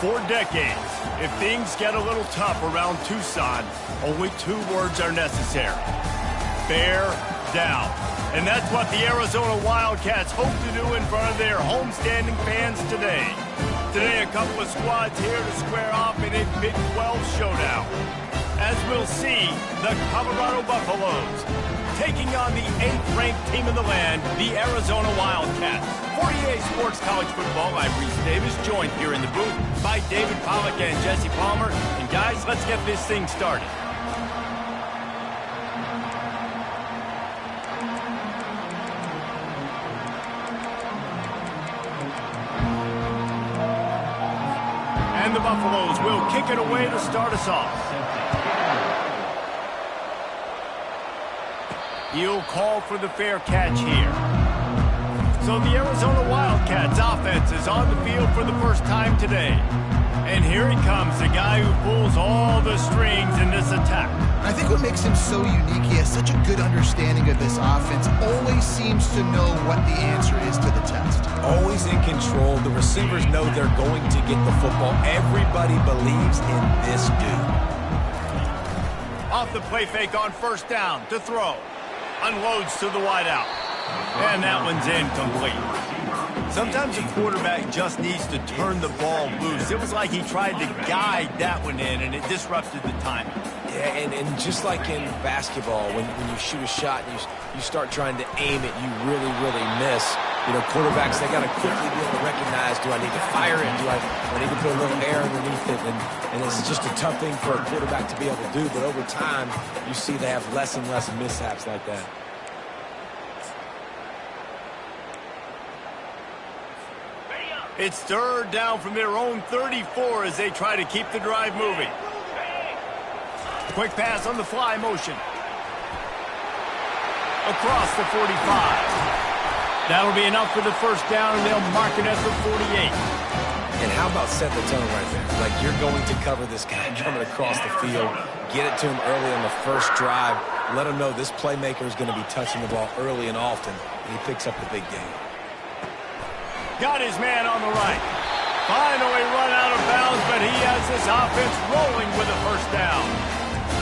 For decades, if things get a little tough around Tucson, only 2 words are necessary. Bear down. And that's what the Arizona Wildcats hope to do in front of their homestanding fans today. Today, a couple of squads here to square off in a Big 12 showdown. As we'll see, the Colorado Buffaloes taking on the 8th-ranked team in the land, the Arizona Wildcats. 48 Sports College Football, I'm Reese Davis, joined here in the booth by David Pollack and Jesse Palmer. And guys, let's get this thing started. And the Buffaloes will kick it away to start us off. He'll call for the fair catch here. So the Arizona Wildcats offense is on the field for the first time today. And here he comes, the guy who pulls all the strings in this attack. I think what makes him so unique, he has such a good understanding of this offense, always seems to know what the answer is to the test. Always in control. The receivers know they're going to get the football. Everybody believes in this dude. Off the play fake on first down to throw. Unloads to the wideout. And that one's incomplete. Sometimes a quarterback just needs to turn the ball loose. It was like he tried to guide that one in, and it disrupted the timing. Yeah, and just like in basketball, when you shoot a shot and you start trying to aim it, you really miss. You know, quarterbacks, they got to quickly be able to recognize, do I need to fire it? Do I need to put a little air underneath it? And it's just a tough thing for a quarterback to be able to do. But over time, you see they have less and less mishaps like that. It's third down from their own 34 as they try to keep the drive moving. Quick pass on the fly motion. Across the 45. That'll be enough for the first down, and they'll mark it at the 48. And how about set the tone right there? Like, you're going to cover this guy coming across the field. Get it to him early on the first drive. Let him know this playmaker is going to be touching the ball early and often, and he picks up the big game. Got his man on the right. Finally run out of bounds, but he has this offense rolling with a first down.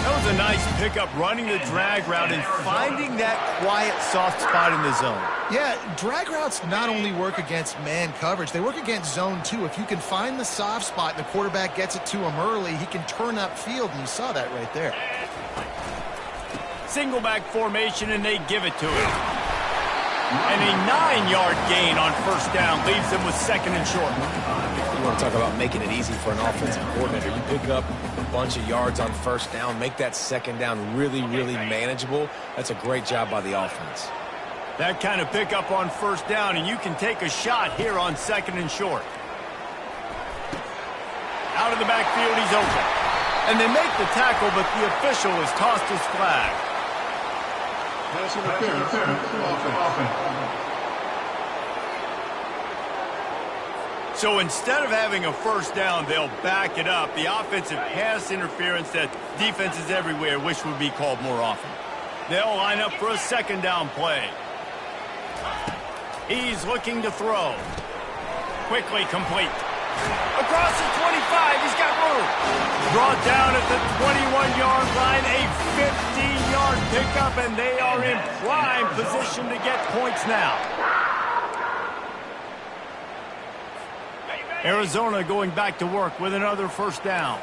That was a nice pickup, running the drag route and finding that quiet, soft spot in the zone. Yeah, drag routes not only work against man coverage, they work against zone too. If you can find the soft spot and the quarterback gets it to him early, he can turn upfield, and you saw that right there. Single back formation, and they give it to him. And a 9-yard gain on first down leaves them with second and short. You want to talk about making it easy for an offensive coordinator. You pick up a bunch of yards on first down, make that second down really manageable. That's a great job by the offense. That kind of pickup on first down, and you can take a shot here on second and short. Out of the backfield, he's open. And they make the tackle, but the official has tossed his flag. Pass interference. So instead of having a first down, they'll back it up. The offensive pass interference that defenses everywhere wish would be called more often. They'll line up for a second down play. He's looking to throw. Quickly complete. Across the 25, he's got room. Brought down at the 21-yard line, a 15-yard pickup, and they are in prime position to get points now. Arizona going back to work with another first down.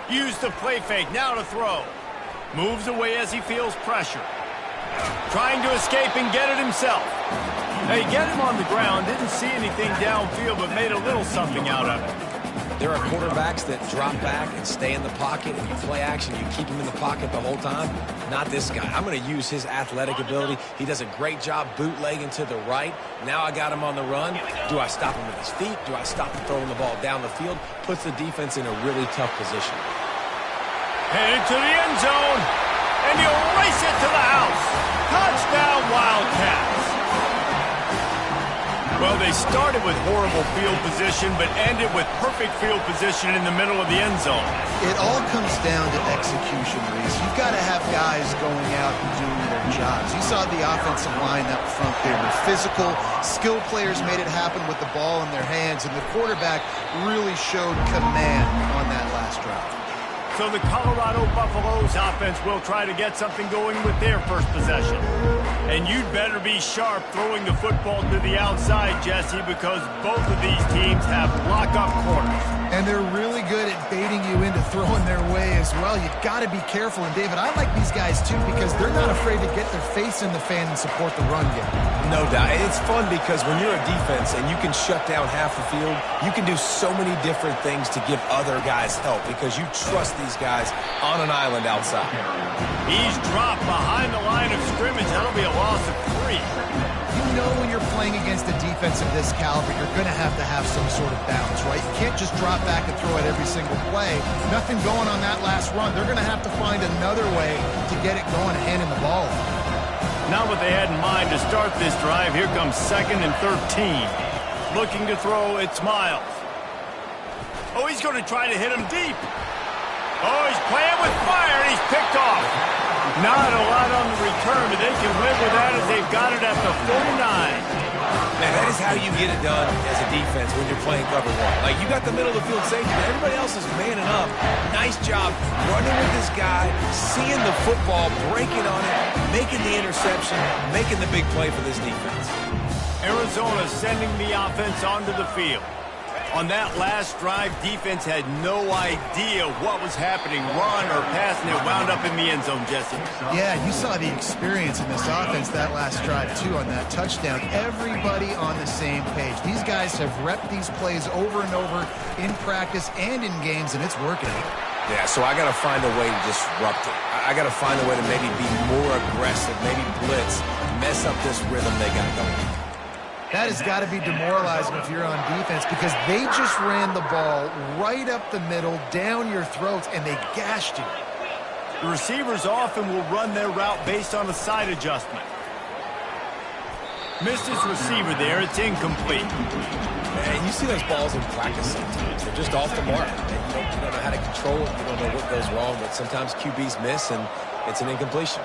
Use the play fake, now to throw. Moves away as he feels pressure. Trying to escape and get it himself. They get him on the ground, didn't see anything downfield, but made a little something out of it. There are quarterbacks that drop back and stay in the pocket, and you play action, you keep him in the pocket the whole time. Not this guy. I'm going to use his athletic ability. He does a great job bootlegging to the right. Now I got him on the run. Do I stop him with his feet? Do I stop him throwing the ball down the field? Puts the defense in a really tough position. Headed to the end zone, and he'll race it to the house. Touchdown, Wildcats. Well, they started with horrible field position, but ended with perfect field position in the middle of the end zone. It all comes down to execution, Reese. You've got to have guys going out and doing their jobs. You saw the offensive line up front there were physical, skilled players made it happen with the ball in their hands, and the quarterback really showed command on that last drive. So the Colorado Buffaloes offense will try to get something going with their first possession. And you'd better be sharp throwing the football to the outside, Jesse, because both of these teams have lock-up corners. And they're really good at baiting you into throwing their way as well. You've got to be careful. And, David, I like these guys, too, because they're not afraid to get their face in the fan and support the run game. No doubt. It's fun because when you're a defense and you can shut down half the field, you can do so many different things to give other guys help because you trust these guys on an island outside. He's dropped behind the line of scrimmage. That'll be a loss of 3. You know when you're playing against a defense of this caliber, you're going to have some sort of balance, right? You can't just drop back and throw it every single play. Nothing going on that last run. They're going to have to find another way to get it going and handing the ball off. Not what they had in mind to start this drive. Here comes 2nd and 13. Looking to throw, it's Miles. Oh, he's going to try to hit him deep. Oh, he's playing with fire, and he's picked off. Not a lot on the return, but they can live with that as they've got it at the 49. Man, that is how you get it done as a defense when you're playing cover one. Like, you got the middle of the field safety, but everybody else is manning up. Nice job running with this guy, seeing the football, breaking on it, making the interception, making the big play for this defense. Arizona sending the offense onto the field. On that last drive, defense had no idea what was happening, run or pass, and it wound up in the end zone, Jesse. Yeah, you saw the experience in this offense that last drive, too, on that touchdown. Everybody on the same page. These guys have repped these plays over and over in practice and in games, and it's working. Yeah, so I got to find a way to disrupt it. I got to find a way to maybe be more aggressive, maybe blitz, mess up this rhythm they got going. That has got to be demoralizing if you're on defense because they just ran the ball right up the middle, down your throats, and they gashed you. The receivers often will run their route based on a side adjustment. Missed his receiver there. It's incomplete. Man, you see those balls in practice sometimes. They're just off the mark. And you don't know how to control it. You don't know what goes wrong, but sometimes QBs miss, and it's an incompletion.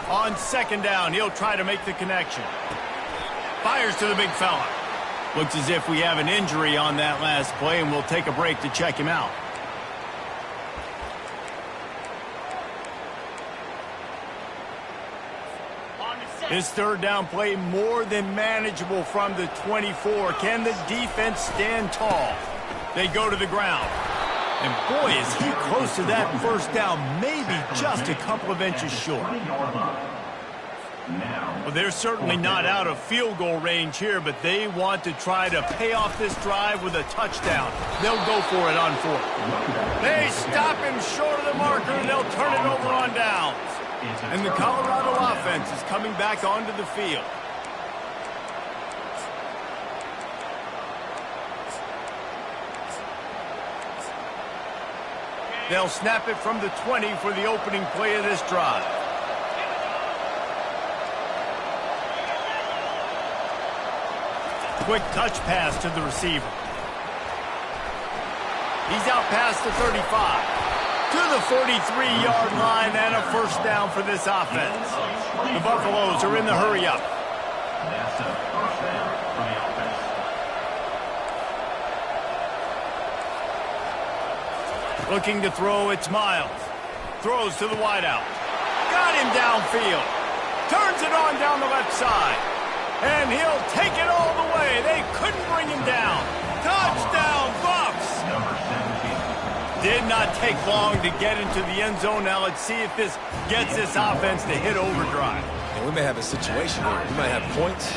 On 2nd down, he'll try to make the connection. Fires to the big fella. Looks as if we have an injury on that last play, and we'll take a break to check him out. This 3rd down play more than manageable from the 24. Can the defense stand tall? They go to the ground. And boy, is he close to that 1st down, maybe just a couple of inches short. Well, they're certainly not out of field goal range here, but they want to try to pay off this drive with a touchdown. They'll go for it on 4th. They stop him short of the marker, and they'll turn it over on downs. And the Colorado offense is coming back onto the field. They'll snap it from the 20 for the opening play of this drive. Quick touch pass to the receiver. He's out past the 35. To the 43-yard line and a 1st down for this offense. The Buffaloes are in the hurry-up. That's a 1st down for the offense. Looking to throw, it's Miles. Throws to the wideout. Got him downfield. Turns it on down the left side. And he'll take it all the way. They couldn't bring him down. Touchdown, Buffs! Number 17. Did not take long to get into the end zone. Now let's see if this gets this offense to hit overdrive. And we may have a situation here. We might have points,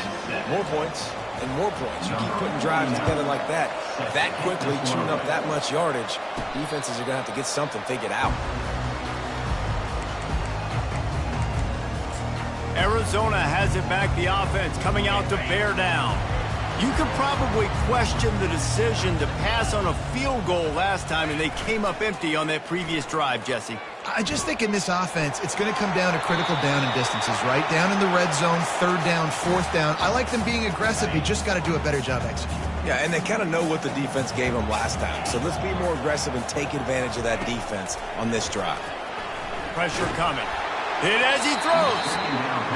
more points, and more points. You keep putting drives together like that quickly, chewing up that much yardage, defenses are going to have to get something figured out. Arizona has it back, the offense coming out to bear down. You could probably question the decision to pass on a field goal last time, and they came up empty on that previous drive, Jesse. I just think in this offense, it's going to come down to critical down and distances, right? Down in the red zone, third down, fourth down. I like them being aggressive. You just got to do a better job executing. Yeah, and they kind of know what the defense gave them last time. So let's be more aggressive and take advantage of that defense on this drive. Pressure coming. Hit as he throws.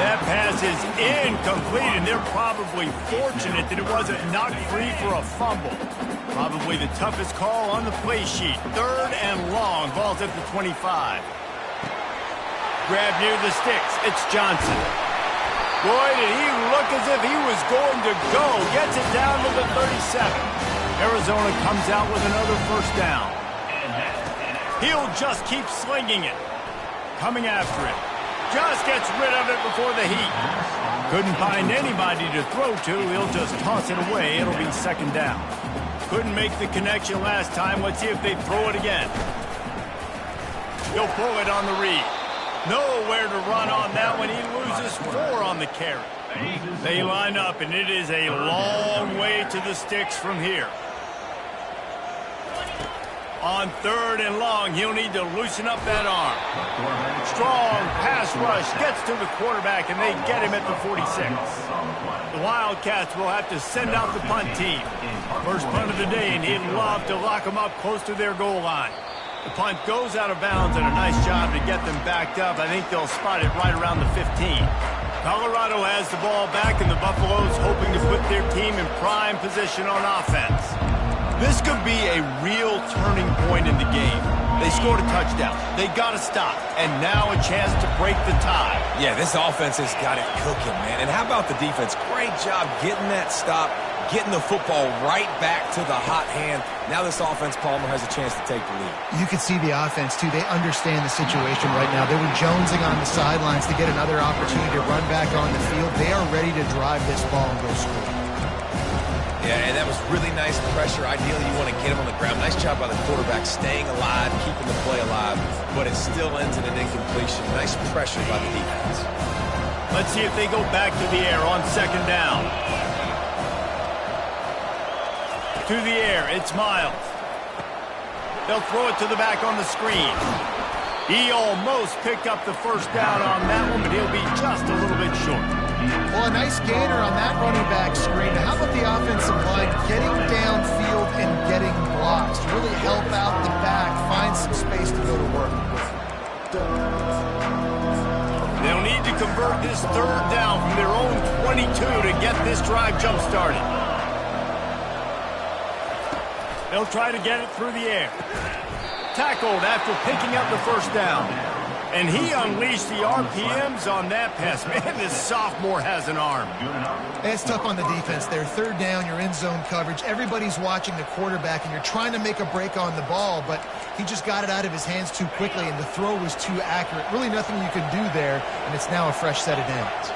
That pass is incomplete, and they're probably fortunate that it wasn't knocked free for a fumble. Probably the toughest call on the play sheet. Third and long. Ball's at the 25. Grab near the sticks. It's Johnson. Boy, did he look as if he was going to go. Gets it down to the 37. Arizona comes out with another first down. He'll just keep slinging it. Coming after it. Just gets rid of it before the heat. Couldn't find anybody to throw to. He'll just toss it away. It'll be second down. Couldn't make the connection last time. Let's see if they throw it again. He'll pull it on the read. Nowhere to run on that one. He loses 4 on the carry. They line up, and it is a long way to the sticks from here. On third and long, he'll need to loosen up that arm. Strong pass rush gets to the quarterback, and they get him at the 46. The Wildcats will have to send out the punt team. First punt of the day, and he'd love to lock them up close to their goal line. The punt goes out of bounds, and a nice job to get them backed up. I think they'll spot it right around the 15. Colorado has the ball back, and the Buffaloes hoping to put their team in prime position on offense. This could be a real turning point in the game. They scored a touchdown. They got to stop. And now a chance to break the tie. Yeah, this offense has got it cooking, man. And how about the defense? Great job getting that stop, getting the football right back to the hot hand. Now this offense, Palmer, has a chance to take the lead. You can see the offense, too. They understand the situation right now. They were jonesing on the sidelines to get another opportunity to run back on the field. They are ready to drive this ball and go score. Yeah, and that was really nice pressure. Ideally, you want to get him on the ground. Nice job by the quarterback staying alive, keeping the play alive, but it still ends in an incompletion. Nice pressure by the defense. Let's see if they go back to the air on second down. To the air, it's Miles. They'll throw it to the back on the screen. He almost picked up the first down on that one, but he'll be just a little bit short. Well, a nice gainer on that running back screen. How about the offensive line getting downfield and getting blocks to really help out the back, find some space to go to work with? They'll need to convert this third down from their own 22 to get this drive jump-started. They'll try to get it through the air. Tackled after picking up the first down. And he unleashed the RPMs on that pass. Man, this sophomore has an arm. It's tough on the defense there. Third down, you're in zone coverage. Everybody's watching the quarterback, and you're trying to make a break on the ball, but he just got it out of his hands too quickly, and the throw was too accurate. Really nothing you can do there, and it's now a fresh set of downs.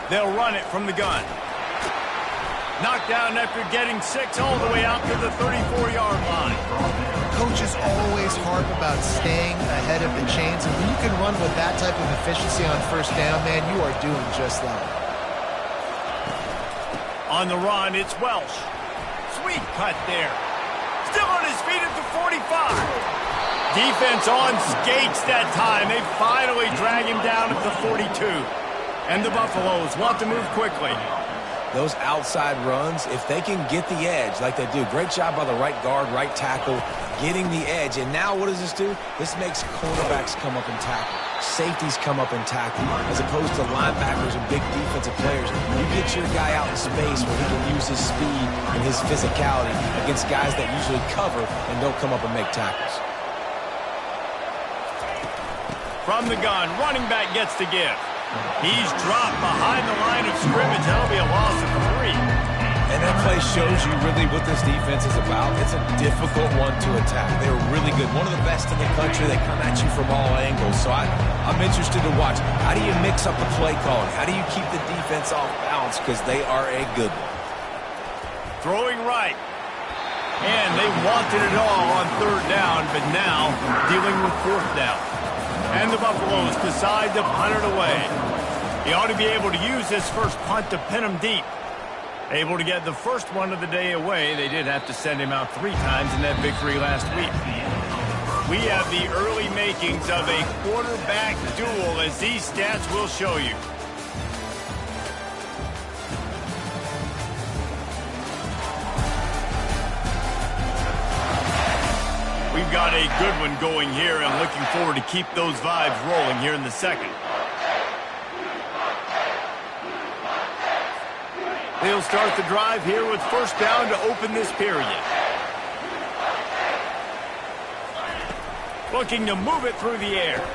They'll run it from the gun. Knocked down after getting 6 all the way out to the 34-yard line. Coaches always harp about staying ahead of the chains, and when you can run with that type of efficiency on first down, man, you are doing just that. On the run, it's Welsh. Sweet cut there. Still on his feet at the 45. Defense on skates that time. They finally drag him down at the 42. And the Buffaloes want to move quickly. Those outside runs, if they can get the edge like they do, great job by the right guard, right tackle, getting the edge. And now what does this do? This makes cornerbacks come up and tackle. Safeties come up and tackle, as opposed to linebackers and big defensive players. You get your guy out in space where he can use his speed and his physicality against guys that usually cover and don't come up and make tackles. From the gun, running back gets to give. He's dropped behind the line of scrimmage. That'll be a loss of 3. And that play shows you really what this defense is about. It's a difficult one to attack. They're really good. One of the best in the country. They come at you from all angles. So I'm interested to watch. How do you mix up the play calling? How do you keep the defense off balance? Because they are a good one. Throwing right. And they wanted it all on third down, but now dealing with fourth down. And the Buffaloes decide to punt it away. He ought to be able to use this first punt to pin him deep. Able to get the first one of the day away. They did have to send him out 3 times in that victory last week. We have the early makings of a quarterback duel, as these stats will show you. We've got a good one going here, and looking forward to keep those vibes rolling here in the second. They'll start the drive here with first down to open this period. Looking to move it through the air.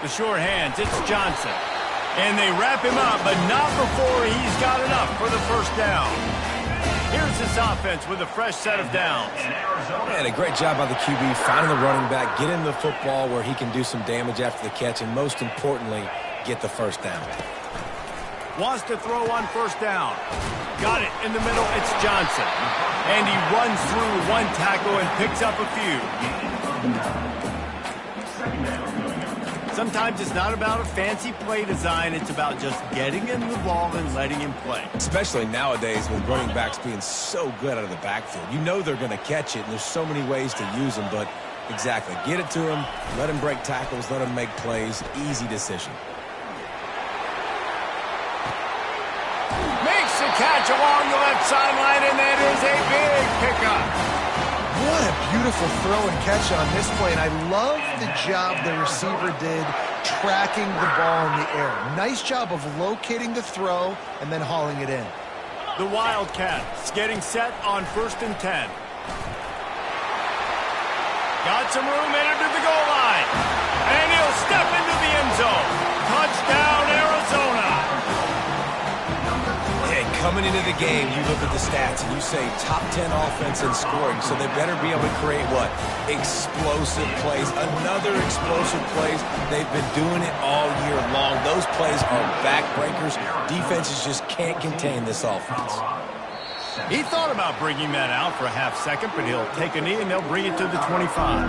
The short hands, it's Johnson. And they wrap him up, but not before he's got enough for the first down. Here's this offense with a fresh set of downs. Man, a great job by the QB, finding the running back, getting the football where he can do some damage after the catch, and most importantly, get the first down. Wants to throw on first down. Got it in the middle, it's Johnson. And he runs through one tackle and picks up a few. Sometimes it's not about a fancy play design, it's about just getting him the ball and letting him play. Especially nowadays with running backs being so good out of the backfield. You know they're going to catch it, and there's so many ways to use them, but exactly, get it to him, let him break tackles, let him make plays, easy decision. Makes the catch along the left sideline, and that is a big pickup. What a beautiful throw and catch on this play, and I love the job the receiver did tracking the ball in the air. Nice job of locating the throw and then hauling it in. The Wildcats getting set on 1st and 10. Got some room, entered to the goal line. And he'll step into the end zone. Touchdown, Arizona. Coming into the game, you look at the stats and you say top 10 offense in scoring, so they better be able to create what? Explosive plays. Another explosive plays. They've been doing it all year long. Those plays are backbreakers. Defenses just can't contain this offense. He thought about bringing that out for a half second, but he'll take a knee and they'll bring it to the 25.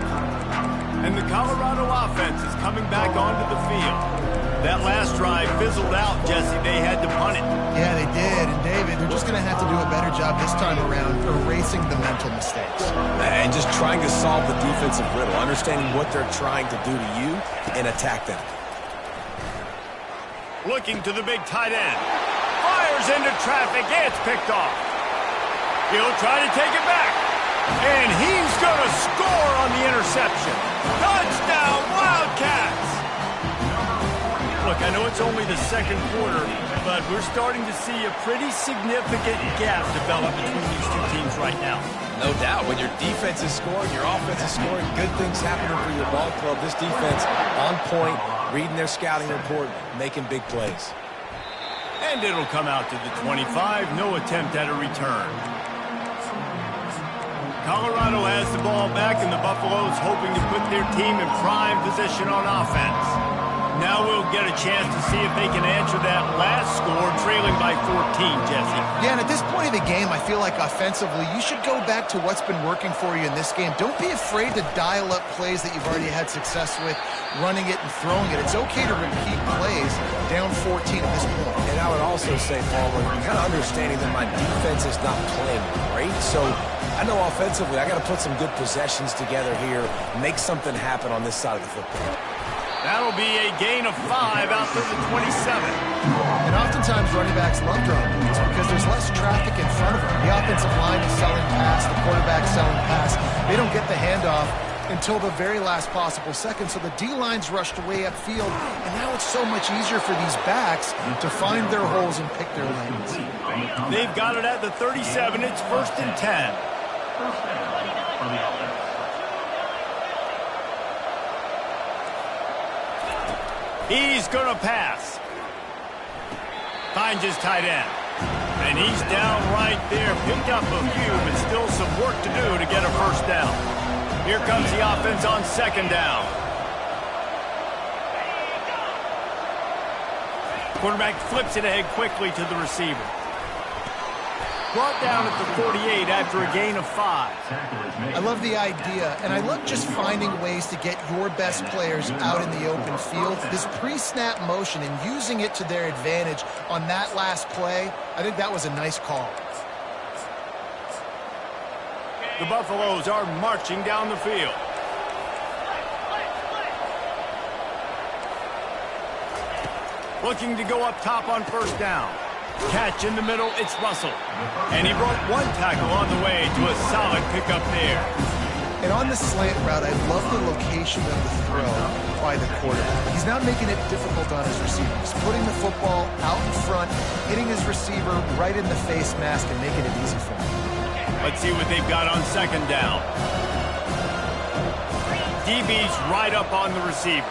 And the Colorado offense is coming back onto the field. That last drive fizzled out, Jesse. They had to punt it. Yeah, they did. And, David, they're just going to have to do a better job this time around erasing the mental mistakes. And just trying to solve the defensive riddle, understanding what they're trying to do to you and attack them. Looking to the big tight end. Fires into traffic. It's picked off. He'll try to take it back. And he's going to score on the interception. Touchdown, Wildcats! Look, I know it's only the second quarter, but we're starting to see a pretty significant gap develop between these two teams right now. No doubt. When your defense is scoring, your offense is scoring, good things happening for your ball club. This defense on point, reading their scouting report, making big plays. And it'll come out to the 25. No attempt at a return. Colorado has the ball back, and the Buffaloes hoping to put their team in prime position on offense. Now we'll get a chance to see if they can answer that last score, trailing by 14, Jesse. Yeah, and at this point of the game, I feel like offensively, you should go back to what's been working for you in this game. Don't be afraid to dial up plays that you've already had success with, running it and throwing it. It's okay to repeat plays down 14 at this point. And I would also say, Palmer, kind of understanding that my defense is not playing great, so I know offensively I got to put some good possessions together here, make something happen on this side of the football. That'll be a gain of 5 out to the 27. And oftentimes running backs love drawing plays because there's less traffic in front of them. The offensive line is selling pass, the quarterback's selling pass. They don't get the handoff until the very last possible second, so the D-line's rushed way upfield, and now it's so much easier for these backs to find their holes and pick their lanes. They've got it at the 37. It's 1st and 10. First down for the offense. He's going to pass. Finds his tight end. And he's down right there. Picked up a few, but still some work to do to get a first down. Here comes the offense on 2nd down. Quarterback flips it ahead quickly to the receiver. Brought down at the 48 after a gain of 5. I love the idea, and I love just finding ways to get your best players out in the open field. This pre-snap motion and using it to their advantage on that last play, I think that was a nice call. The Buffaloes are marching down the field. Looking to go up top on first down. Catch in the middle, it's Russell. And he brought one tackle on the way to a solid pickup there. And on the slant route, I love the location of the throw by the quarterback. He's not making it difficult on his receiver. He's putting the football out in front, hitting his receiver right in the face mask and making it easy for him. Let's see what they've got on second down. DB's right up on the receivers.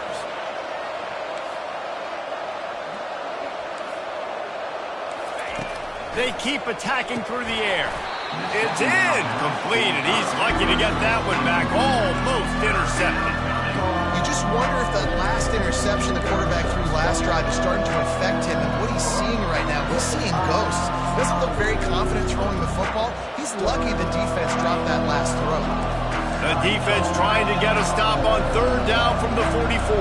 They keep attacking through the air. It's in. Completed. He's lucky to get that one back. Almost intercepted. You just wonder if that last interception the quarterback threw last drive is starting to affect him and what he's seeing right now. He's seeing ghosts. Doesn't look very confident throwing the football. He's lucky the defense dropped that last throw. The defense trying to get a stop on third down from the 44.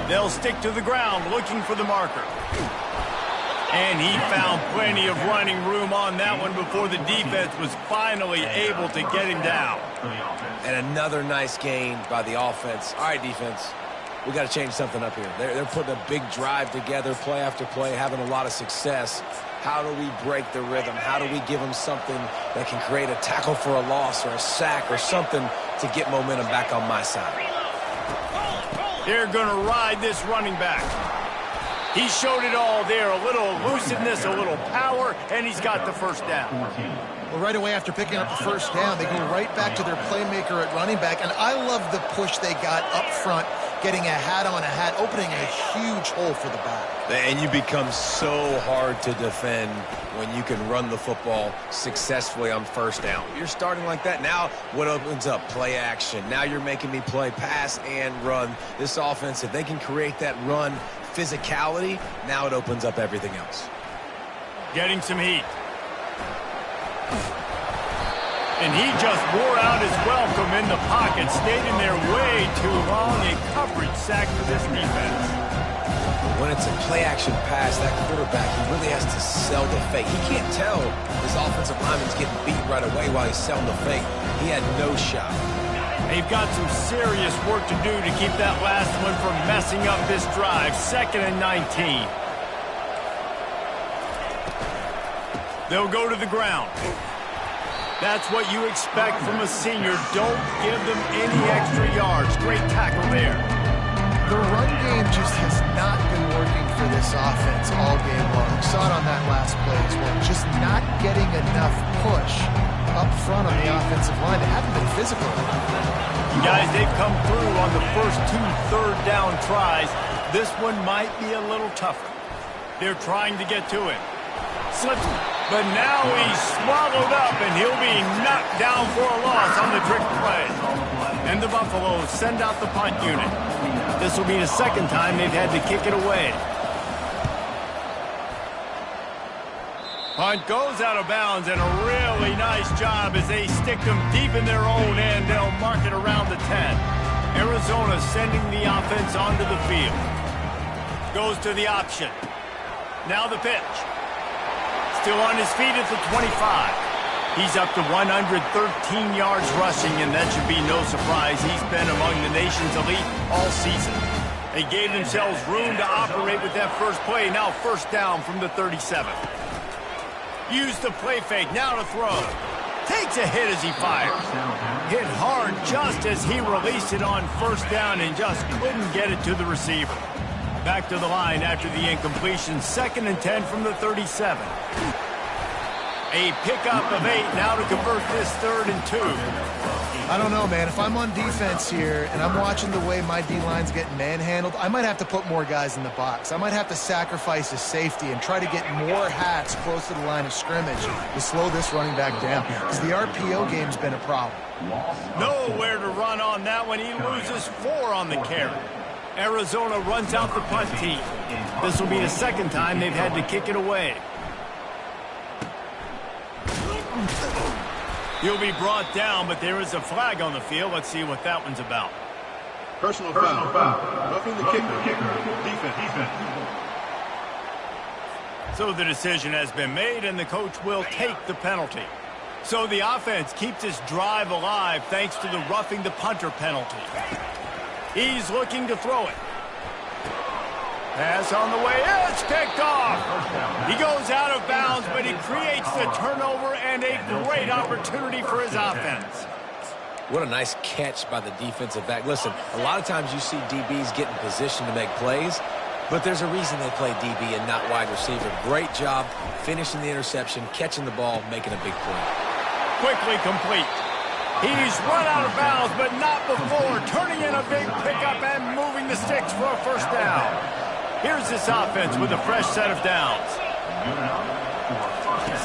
They'll stick to the ground looking for the marker. And he found plenty of running room on that one before the defense was finally able to get him down. And another nice gain by the offense. All right, defense, we got to change something up here. They're putting a big drive together, play after play, having a lot of success. How do we break the rhythm? How do we give them something that can create a tackle for a loss or a sack or something to get momentum back on my side? They're going to ride this running back. He showed it all there, a little elusiveness, a little power, and he's got the first down. Well, right away after picking up the first down, they go right back to their playmaker at running back, and I love the push they got up front, getting a hat on a hat, opening a huge hole for the back. And you become so hard to defend when you can run the football successfully on first down. You're starting like that. Now what opens up? Play action. Now you're making me play pass and run. This offense, if they can create that run physicality, now it opens up everything else. Getting some heat. And he just wore out his welcome in the pocket, stayed in there way too long. A coverage sack for this defense. When it's a play-action pass, that quarterback, he really has to sell the fake. He can't tell his offensive lineman's getting beat right away while he's selling the fake. He had no shot. They've got some serious work to do to keep that last one from messing up this drive. 2nd and 19. They'll go to the ground. That's what you expect from a senior. Don't give them any extra yards. Great tackle there. The run game just has not been working for this offense all game long. We saw it on that last play as well. Just not getting enough push up front on the offensive line. They haven't been physical. Guys, they've come through on the first 2 third-down tries. This one might be a little tougher. They're trying to get to it. Slips, but now he's swallowed up, and he'll be knocked down for a loss on the trick play. And the Buffaloes send out the punt unit. This will be the second time they've had to kick it away. Punt goes out of bounds, and a really nice job as they stick them deep in their own end. They'll mark it around the 10. Arizona sending the offense onto the field. Goes to the option. Now the pitch. Still on his feet at the 25. He's up to 113 yards rushing, and that should be no surprise. He's been among the nation's elite all season. They gave themselves room to operate with that first play. Now first down from the 37. Use the play fake, now to throw. Takes a hit as he fires. Hit hard just as he released it on first down and just couldn't get it to the receiver. Back to the line after the incompletion. 2nd and 10 from the 37. A pickup of 8 now to convert this 3rd and 2. I don't know, man. If I'm on defense here and I'm watching the way my D-line's getting manhandled, I might have to put more guys in the box. I might have to sacrifice a safety and try to get more hats close to the line of scrimmage to slow this running back down, because the RPO game's been a problem. Nowhere to run on that one. He loses 4 on the carry. Arizona runs out the punt team. This will be the second time they've had to kick it away. He'll be brought down, but there is a flag on the field. Let's see what that one's about. Personal foul. Roughing the kicker. Defense. So the decision has been made, and the coach will take the penalty. So the offense keeps this drive alive thanks to the roughing the punter penalty. He's looking to throw it. Pass on the way. It's picked off. He goes out of bounds, but he creates the turnover and a great opportunity for his offense. What a nice catch by the defensive back. Listen, a lot of times you see DBs get in position to make plays, but there's a reason they play DB and not wide receiver. Great job finishing the interception, catching the ball, making a big play. Quickly complete. He's run out of bounds, but not before turning in a big pickup and moving the sticks for a first down. Here's this offense with a fresh set of downs.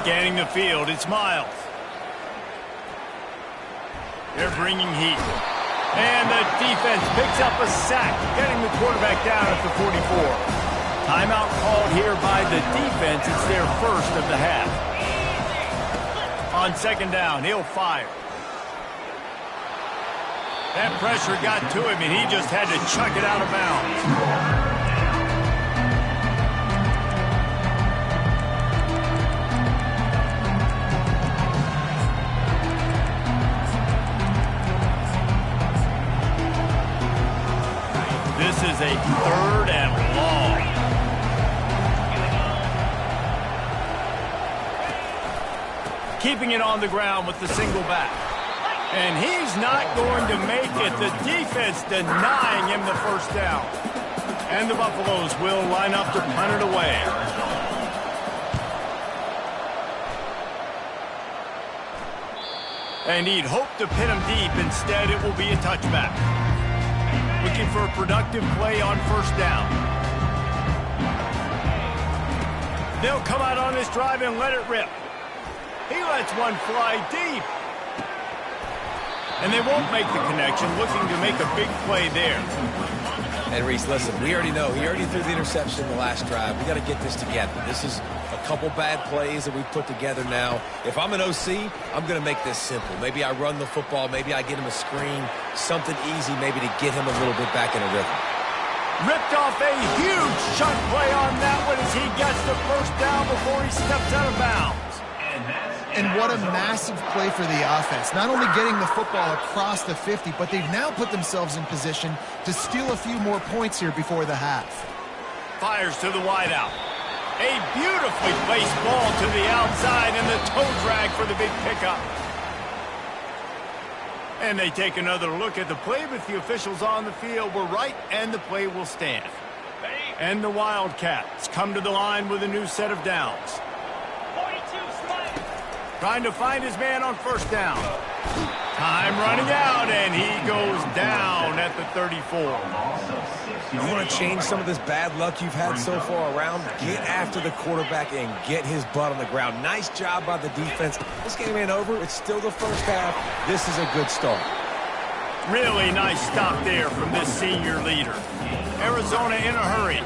Scanning the field, it's Miles. They're bringing heat. And the defense picks up a sack, getting the quarterback down at the 44. Timeout called here by the defense. It's their first of the half. On second down, he'll fire. That pressure got to him, and he just had to chuck it out of bounds. This is a third and long. Keeping it on the ground with the single back. And he's not going to make it. The defense denying him the first down. And the Buffaloes will line up to punt it away. And he'd hoped to pin him deep. Instead, it will be a touchback. Looking for a productive play on first down. They'll come out on this drive and let it rip. He lets one fly deep. And they won't make the connection, looking to make a big play there. And Reese, listen, we already know. He already threw the interception the last drive. We got to get this together. This is a couple bad plays that we've put together now. If I'm an OC, I'm going to make this simple. Maybe I run the football. Maybe I get him a screen. Something easy maybe to get him a little bit back in a rhythm. Ripped off a huge chunk play on that one as he gets the first down before he steps out of bounds. And what a massive play for the offense. Not only getting the football across the 50, but they've now put themselves in position to steal a few more points here before the half. Fires to the wideout. A beautifully placed ball to the outside and the toe drag for the big pickup. And they take another look at the play, but the officials on the field were right, and the play will stand. And the Wildcats come to the line with a new set of downs. Trying to find his man on first down. Time running out, and he goes down at the 34. You want to change some of this bad luck you've had so far around? Get after the quarterback and get his butt on the ground. Nice job by the defense. This game ain't over. It's still the first half. This is a good start. Really nice stop there from this senior leader. Arizona in a hurry.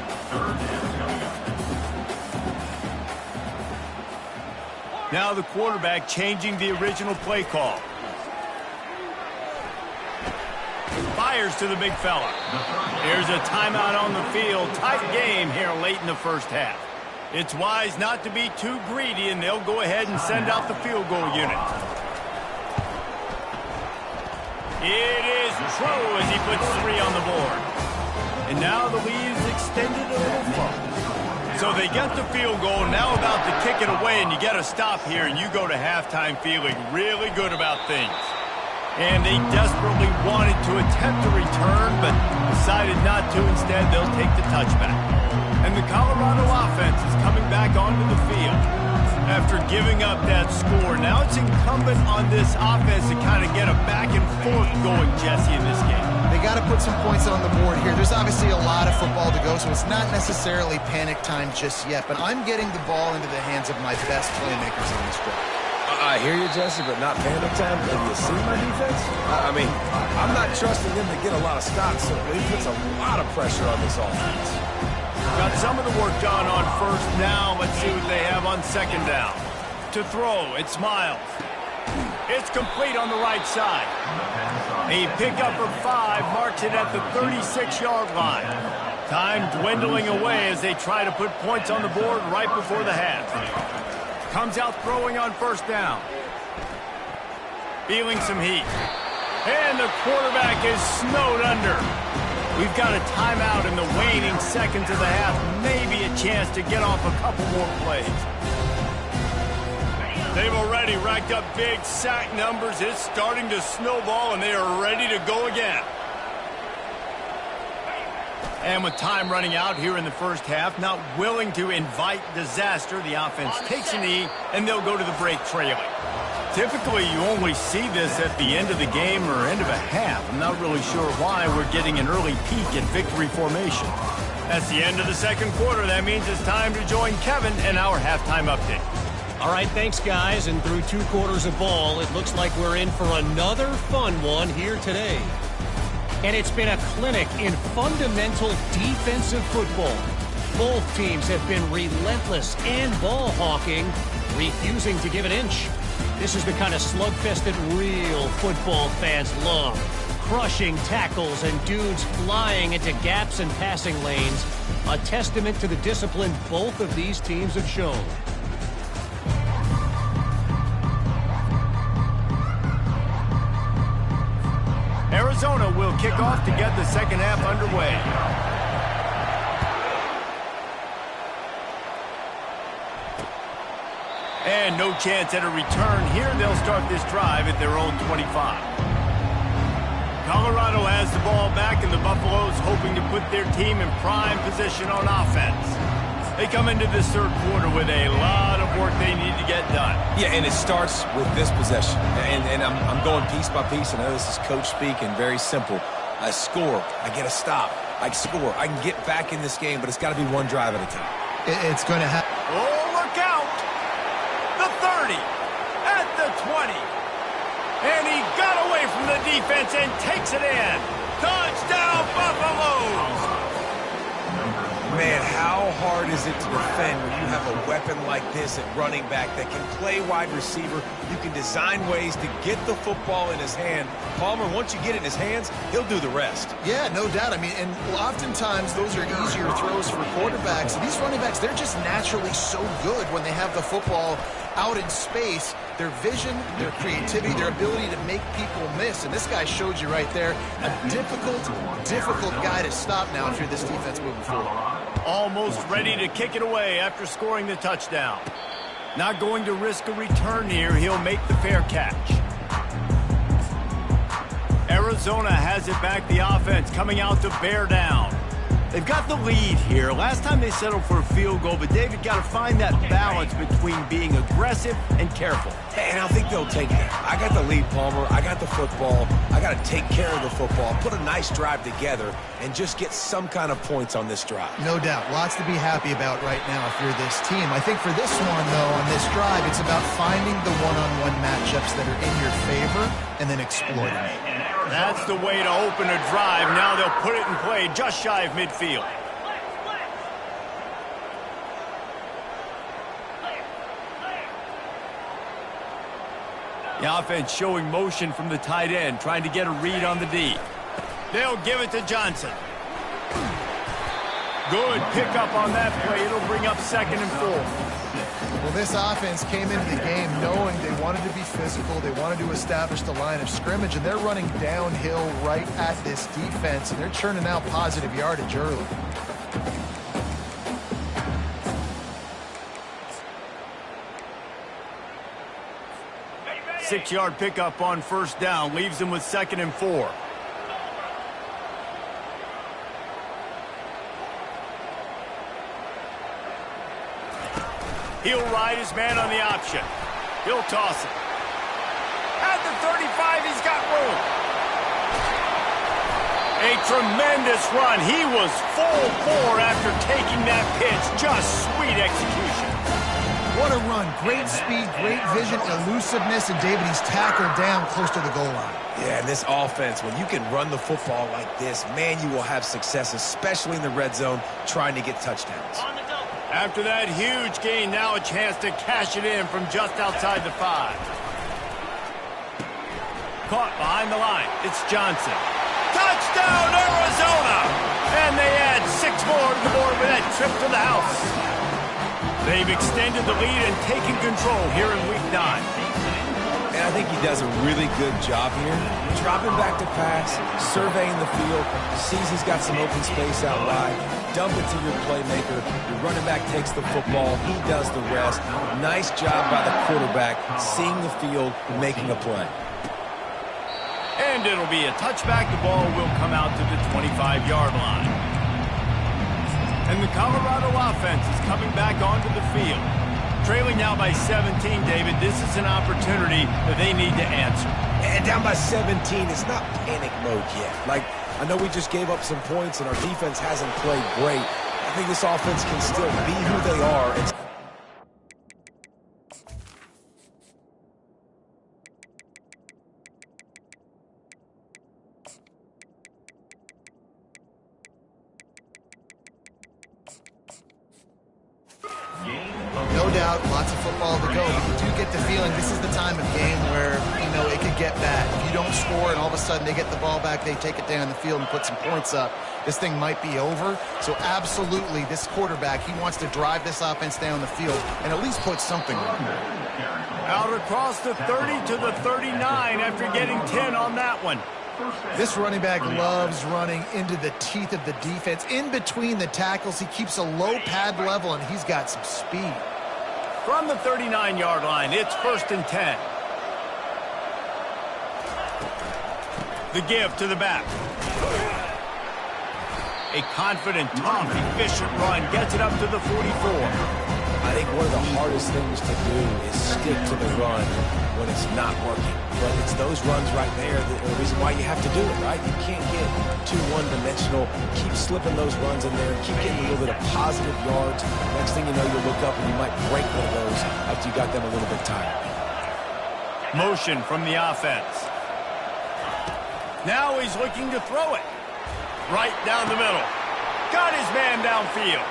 Now the quarterback changing the original play call. Fires to the big fella. Here's a timeout on the field. Tight game here late in the first half. It's wise not to be too greedy, and they'll go ahead and send out the field goal unit. It is true as he puts 3 on the board. And now the lead is extended a little further. So they get the field goal, now about to kick it away, and you get a stop here, and you go to halftime feeling really good about things. And they desperately wanted to attempt a return, but decided not to. Instead, they'll take the touchback. And the Colorado offense is coming back onto the field. After giving up that score, now it's incumbent on this offense to kind of get a back and forth going, Jesse, in this game. They got to put some points on the board here. There's obviously a lot of football to go, so it's not necessarily panic time just yet. But I'm getting the ball into the hands of my best playmakers in this drive. I hear you, Jesse, but not panic time. Have you seen my defense? I mean, I'm not trusting them to get a lot of stops, so he puts a lot of pressure on this offense. Got some of the work done on first down. Let's see what they have on second down. To throw, it's Miles. It's complete on the right side. A pickup of 5 marks it at the 36-yard line. Time dwindling away as they try to put points on the board right before the half. Comes out throwing on first down. feeling some heat. And the quarterback is snowed under. We've got a timeout in the waning seconds of the half. Maybe a chance to get off a couple more plays. They've already racked up big sack numbers. It's starting to snowball, and they are ready to go again. And with time running out here in the first half, not willing to invite disaster, the offense takes a knee, and they'll go to the break trailing. Typically, you only see this at the end of the game or end of a half. I'm not really sure why we're getting an early peek at victory formation. That's the end of the second quarter. That means it's time to join Kevin in our halftime update. All right, thanks, guys. And through 2 quarters of ball, it looks like we're in for another fun one here today. And it's been a clinic in fundamental defensive football. Both teams have been relentless and ball hawking, refusing to give an inch. This is the kind of slugfest that real football fans love. Crushing tackles and dudes flying into gaps and passing lanes. A testament to the discipline both of these teams have shown. Arizona will kick off to get the second half underway. And no chance at a return here. They'll start this drive at their own 25. Colorado has the ball back, and the Buffaloes hoping to put their team in prime position on offense. They come into this third quarter with a lot of work they need to get done. Yeah, and it starts with this possession. And I'm going piece by piece. I know this is coach speak and very simple. I score. I get a stop. I score. I can get back in this game, but it's got to be one drive at a time. It's going to happen. Oh, look out! The 30, at the 20. And he got away from the defense and takes it in. Touchdown, Buffaloes! Man, how hard is it to defend when you have a weapon like this at running back that can play wide receiver? You can design ways to get the football in his hand. Palmer, once you get it in his hands, he'll do the rest. Yeah, no doubt. I mean, and oftentimes those are easier throws for quarterbacks. These running backs, they're just naturally so good when they have the football out in space. Their vision, their creativity, their ability to make people miss. And this guy showed you right there, a difficult guy to stop now if you're this defense moving forward. Almost ready to kick it away after scoring the touchdown. Not going to risk a return here. He'll make the fair catch. Arizona has it back, the offense coming out to bear down. They've got the lead here. Last time they settled for a field goal, but David got to find that balance between being aggressive and careful. And I think they'll take that. I got the lead, Palmer. I got the football. I got to take care of the football, put a nice drive together, and just get some kind of points on this drive. No doubt. Lots to be happy about right now if you're this team. I think for this one, though, on this drive, it's about finding the one-on-one matchups that are in your favor and then exploiting it. That's the way to open a drive. Now they'll put it in play just shy of midfield. The offense showing motion from the tight end, trying to get a read on the D. They'll give it to Johnson. Good pickup on that play. It'll bring up 2nd and 4. Well, this offense came into the game knowing they wanted to be physical. They wanted to establish the line of scrimmage, and they're running downhill right at this defense, and they're churning out positive yardage early. Six-yard pickup on first down. Leaves them with 2nd and 4. He'll ride his man on the option. He'll toss it. At the 35, he's got room. A tremendous run. He was full bore after taking that pitch. Just sweet execution. What a run. Great speed, great vision, elusiveness, and David, he's tackled down close to the goal line. Yeah, and this offense, when you can run the football like this, man, you will have success, especially in the red zone, trying to get touchdowns. After that huge gain, now a chance to cash it in from just outside the 5. Caught behind the line. It's Johnson. Touchdown, Arizona! And they add 6 more to the board with that trip to the house. They've extended the lead and taken control here in Week 9. And I think he does a really good job here. Dropping back to pass, surveying the field, sees he's got some open space out wide, dump it to your playmaker. Your running back takes the football. He does the rest. Nice job by the quarterback, seeing the field, making a play. And it'll be a touchback. The ball will come out to the 25-yard line. And the Colorado offense is coming back onto the field. Trailing now by 17, David. This is an opportunity that they need to answer. And down by 17, it's not panic mode yet. Like, I know we just gave up some points and our defense hasn't played great. I think this offense can still be who they are. No doubt, lots of football to go. But you do get the feeling this is the time of game where, you know, it could get bad. If you don't score and all of a sudden they get the ball back, they take it down the field and put some points up, this thing might be over. So absolutely, this quarterback, he wants to drive this offense down the field and at least put something on it. Out across the 30 to the 39 after getting 10 on that one. This running back loves running into the teeth of the defense. In between the tackles, he keeps a low pad level, and he's got some speed. From the 39-yard line, it's 1st and 10. The give to the back. A confident, tough, efficient run gets it up to the 44. I think one of the hardest things to do is stick to the run when it's not working. But it's those runs right there that are the reason why you have to do it, right? You can't get too one-dimensional. Keep slipping those runs in there. Keep getting a little bit of positive yards. Next thing you know, you'll look up and you might break one of those after you got them a little bit tired. Motion from the offense. Now he's looking to throw it. Right down the middle. Got his man downfield.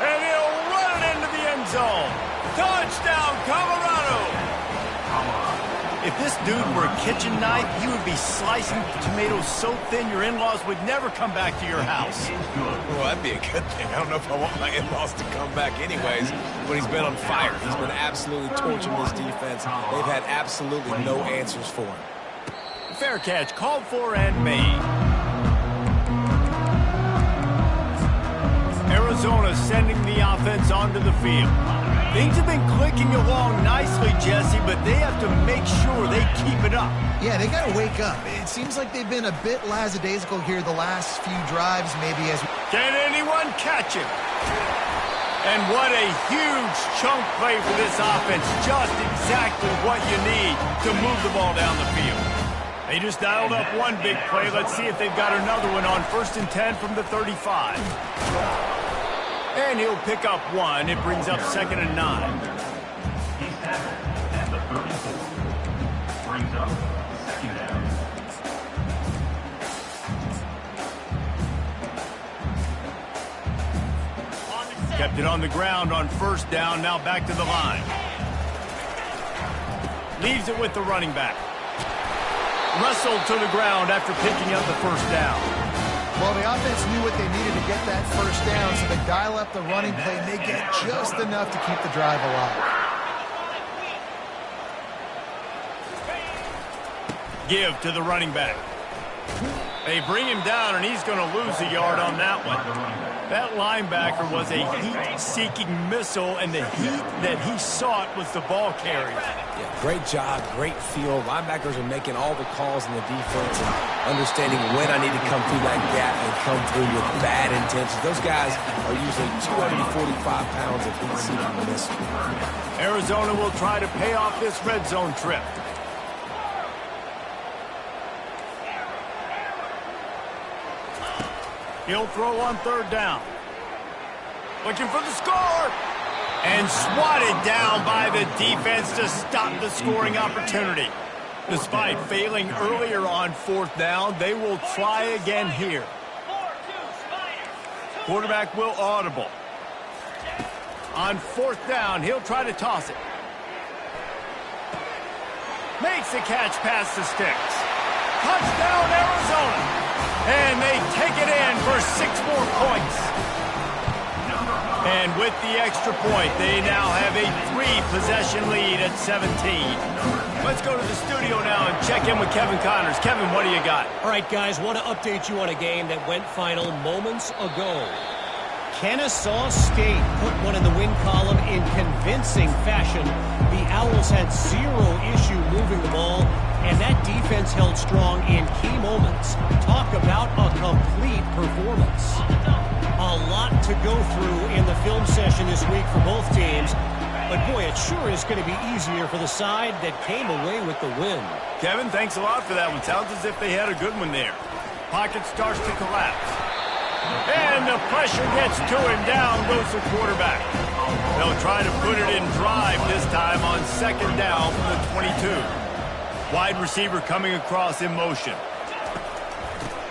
And he'll run it into the end zone. Touchdown, Colorado! If this dude were a kitchen knife, he would be slicing tomatoes so thin your in-laws would never come back to your house. Well, that'd be a good thing. I don't know if I want my in-laws to come back anyways, but he's been on fire. He's been absolutely torching this defense. They've had absolutely no answers for him. Fair catch, called for and made. Arizona sending the offense onto the field. Things have been clicking along nicely, Jesse, but they have to make sure they keep it up. Yeah, they got to wake up. It seems like they've been a bit lackadaisical here the last few drives, maybe as... Can anyone catch him? And what a huge chunk play for this offense. Just exactly what you need to move the ball down the field. They just dialed up one big play. Let's see if they've got another one on 1st and 10 from the 35. And he'll pick up one. It brings up 2nd and 9. He's tackled at the 34. Brings up 2nd down. Kept it on the ground on 1st down. Now back to the line. Leaves it with the running back. Wrestled to the ground after picking up the 1st down. Well, the offense knew what they needed to get that 1st down, so they dial up the running play, and they get just enough to keep the drive alive. Give to the running back. They bring him down, and he's going to lose a yard on that one. That linebacker was a heat-seeking missile, and the heat that he sought was the ball carrier. Yeah, great job, great feel. Linebackers are making all the calls in the defense and understanding when I need to come through that gap and come through with bad intentions. Those guys are usually 245 pounds of heat-seeking missile. Arizona will try to pay off this red zone trip. He'll throw on 3rd down. Looking for the score. And swatted down by the defense to stop the scoring opportunity. Despite failing earlier on 4th down, they will try again here. Quarterback will audible. On 4th down, he'll try to toss it. Makes the catch past the sticks. Touchdown, Arizona. And they take it in for 6 more points. Number 5. And with the extra point, they now have a 3-possession lead at 17. Let's go to the studio now and check in with Kevin Connors. Kevin, what do you got? All right, guys, want to update you on a game that went final moments ago. Kennesaw State put one in the win column in convincing fashion. The Owls had zero issue moving the ball, and that defense held strong in key moments. Talk about a complete performance. A lot to go through in the film session this week for both teams. But, boy, it sure is going to be easier for the side that came away with the win. Kevin, thanks a lot for that one. Sounds as if they had a good one there. Pocket starts to collapse. And the pressure gets to him. Down goes the quarterback. They'll try to put it in drive this time on second down from the 22. Wide receiver coming across in motion.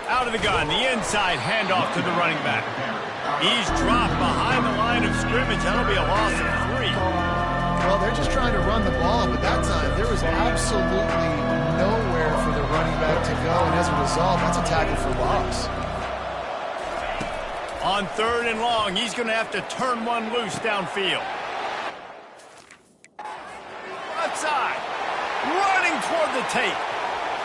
Out of the gun, the inside handoff to the running back. He's dropped behind the line of scrimmage. That'll be a loss of 3. Well, they're just trying to run the ball, but that time there was absolutely nowhere for the running back to go, and as a result, that's a tackle for loss. On 3rd and long, he's going to have to turn one loose downfield. Outside. Running toward the tape.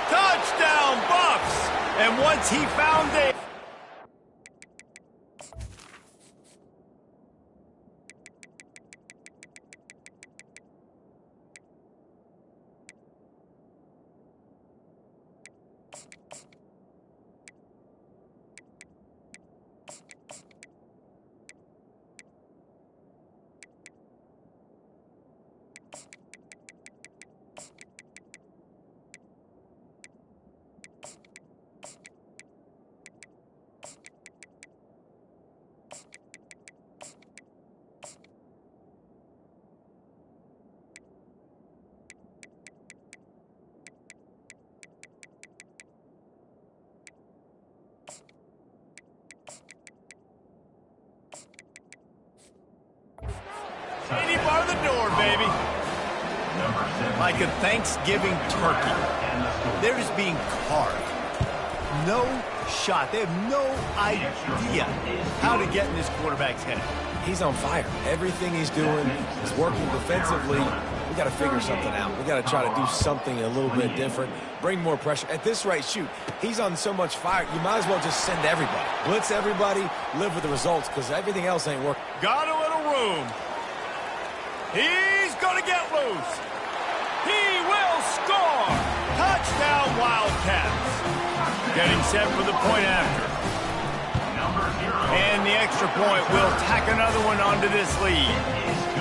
Touchdown, Buffs! And once he found it... Any bar the door, baby. Like a Thanksgiving turkey. They're just being carved. No shot. They have no idea how to get in this quarterback's head. He's on fire. Everything he's doing is working defensively. We got to figure something out. We got to try to do something a little bit different. Bring more pressure. At this rate, shoot, he's on so much fire, you might as well just send everybody. Blitz everybody, live with the results, because everything else ain't working. Got a little room. He's going to get loose. He will score. Touchdown, Wildcats. Getting set for the point after. And the extra point will tack another one onto this lead.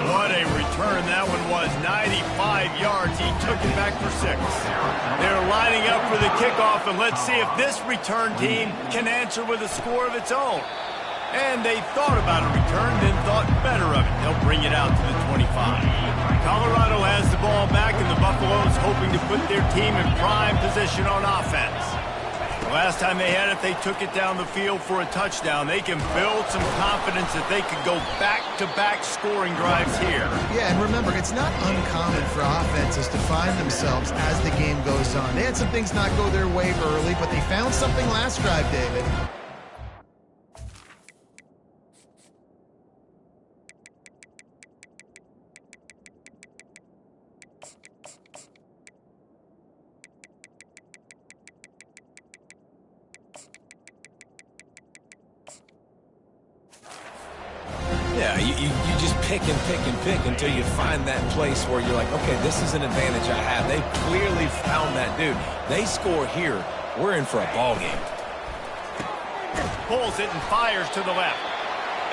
What a return that one was. 95 yards. He took it back for 6. They're lining up for the kickoff, and let's see if this return team can answer with a score of its own. And they thought about a return, then thought better of it. They'll bring it out to the 25. Colorado has the ball back, and the Buffaloes hoping to put their team in prime position on offense. The last time they had it, they took it down the field for a touchdown. They can build some confidence that they could go back-to-back scoring drives here. Yeah, and remember, it's not uncommon for offenses to find themselves as the game goes on. They had some things not go their way early, but they found something last drive, David. Yeah, you just pick and pick and pick until you find that place where you're like, okay, this is an advantage I have. They clearly found that dude. They score here. We're in for a ball game. Pulls it and fires to the left.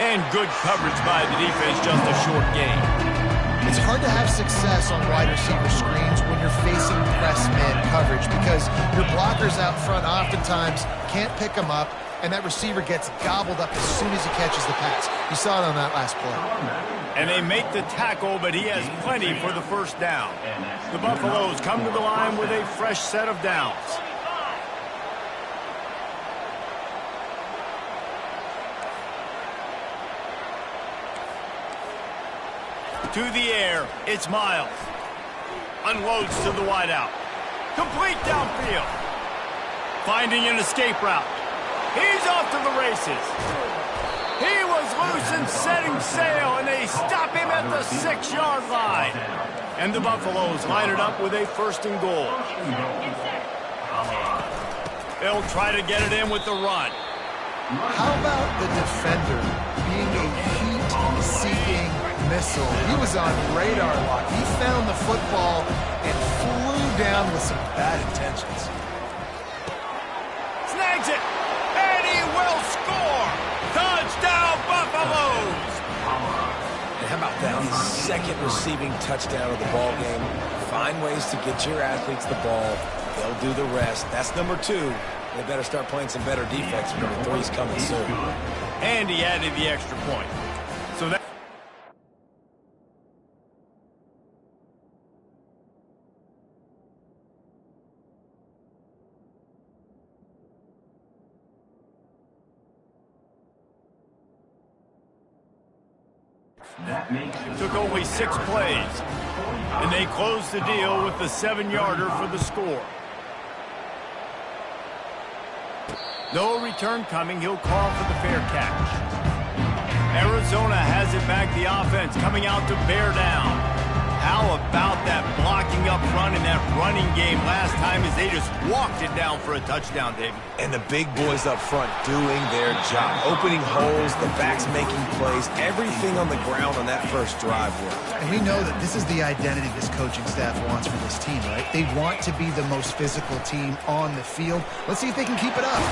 And good coverage by the defense, just a short gain. It's hard to have success on wide receiver screens when you're facing press man coverage because your blockers out front oftentimes can't pick them up, and that receiver gets gobbled up as soon as he catches the pass. You saw it on that last play. And they make the tackle, but he has plenty for the first down. The Buffaloes come to the line with a fresh set of downs. To the air, it's Miles. Unloads to the wideout. Complete downfield. Finding an escape route. He's off to the races. He was loose and setting sail, and they stop him at the 6-yard line. And the Buffaloes line it up with a 1st and goal. They'll try to get it in with the run. How about the defender being a heat-seeking missile? He was on radar lock. He found the football and flew down with some bad intentions. Snags it, and he will score. Touchdown, Buffaloes. And how about that? His 2nd receiving touchdown of the ball game. Find ways to get your athletes the ball. They'll do the rest. That's number 2. They better start playing some better defense. Number 3's coming soon. And he added the extra point. So that... Took only 6 plays, and they closed the deal with the 7-yarder for the score. No return coming. He'll call for the fair catch. Arizona has it back. The offense coming out to bear down. How about that blocking up front in that running game last time as they just walked it down for a touchdown, David? And the big boys up front doing their job. Opening holes, the backs making plays. Everything on the ground on that first drive worked. And we know that this is the identity this coaching staff wants for this team, right? They want to be the most physical team on the field. Let's see if they can keep it up.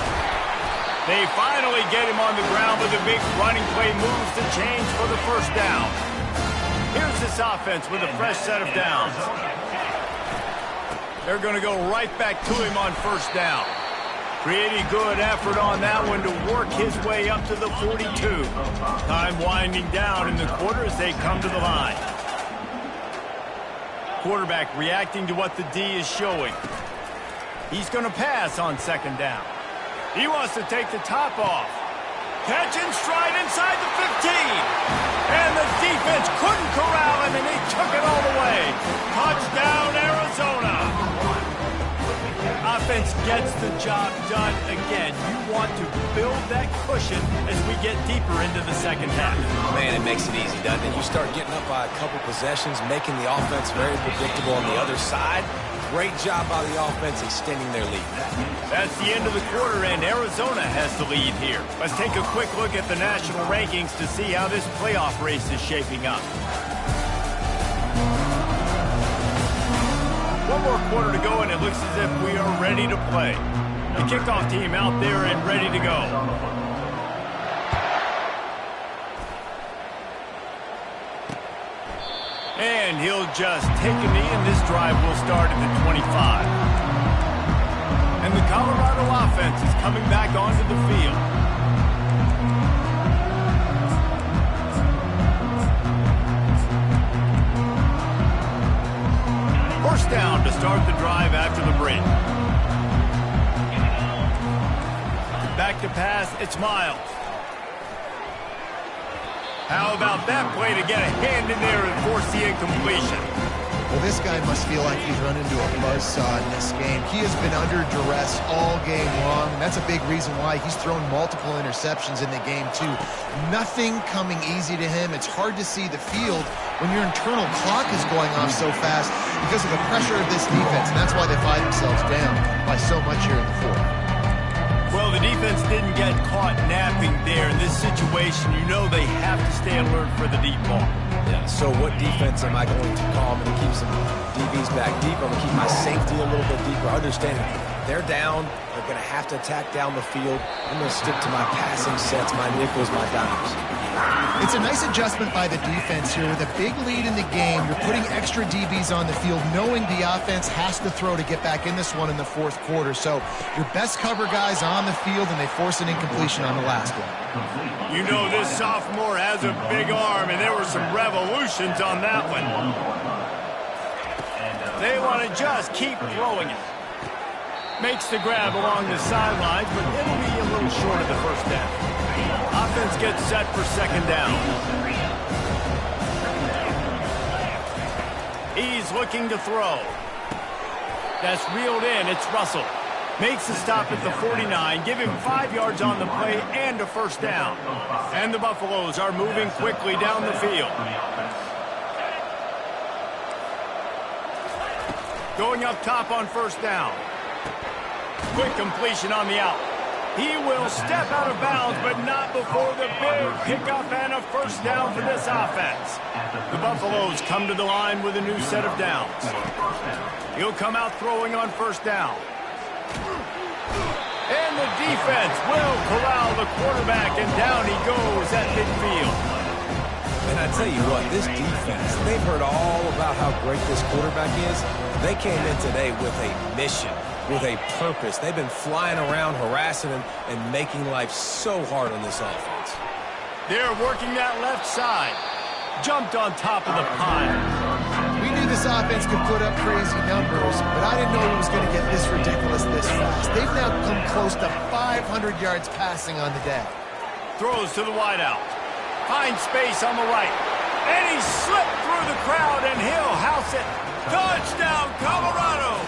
They finally get him on the ground with a big running play, moves the chains for the 1st down. Here's this offense with a fresh set of downs. They're going to go right back to him on 1st down. Pretty good effort on that one to work his way up to the 42. Time winding down in the quarter as they come to the line. Quarterback reacting to what the D is showing. He's going to pass on 2nd down. He wants to take the top off. Catch and stride inside the 15. And the defense couldn't corral him, and he took it all the way. Touchdown, Arizona. Offense gets the job done again. You want to build that cushion as we get deeper into the 2nd half. Man, it makes it easy, doesn't it? You start getting up by a couple possessions, making the offense very predictable on the other side. Great job by the offense extending their lead. That's the end of the quarter, and Arizona has the lead here. Let's take a quick look at the national rankings to see how this playoff race is shaping up. One more quarter to go, and it looks as if we are ready to play. The kickoff team out there and ready to go. And he'll just take a knee, and this drive will start at the 25. And the Colorado offense is coming back onto the field. First down to start the drive after the break. Back to pass, it's Miles. How about that play to get a hand in there and force the incompletion? Well, this guy must feel like he's run into a buzzsaw in this game. He has been under duress all game long, and that's a big reason why he's thrown multiple interceptions in the game, too. Nothing coming easy to him. It's hard to see the field when your internal clock is going off so fast because of the pressure of this defense, and that's why they find themselves down by so much here in the 4th. Well, the defense didn't get caught napping there. In this situation, you know they have to stay alert for the deep ball. Yeah, so what defense am I going to call? I'm going to keep some DBs back deep. I'm going to keep my safety a little bit deeper. Understanding they're down. They're going to have to attack down the field. I'm going to stick to my passing sets, my nickels, my dimes. It's a nice adjustment by the defense here. With a big lead in the game, you're putting extra DBs on the field, knowing the offense has to throw to get back in this one in the 4th quarter. So your best cover guys on the field, and they force an incompletion on the last one. You know this sophomore has a big arm, and there were some revolutions on that one. They want to just keep throwing it. Makes the grab along the sidelines, but it'll be a little short of the 1st down. Offense gets set for 2nd down. He's looking to throw. That's reeled in. It's Russell. Makes the stop at the 49, give him 5 yards on the play and a first down. And the Buffaloes are moving quickly down the field. Going up top on first down. Quick completion on the out. He will step out of bounds, but not before the big pickup and a first down for this offense. The Buffaloes come to the line with a new set of downs. He'll come out throwing on first down. And the defense will corral the quarterback, and down he goes at midfield. And I tell you what, this defense, they've heard all about how great this quarterback is. They came in today with a mission, with a purpose. They've been flying around, harassing him, and making life so hard on this offense. They're working that left side. Jumped on top of the pile. We knew this offense could put up crazy numbers, but I didn't know it was going to get this ridiculous this fast. They've now come close to 500 yards passing on the day. Throws to the wideout. Finds space on the right. And he slipped through the crowd, and he'll house it. Touchdown, Colorado!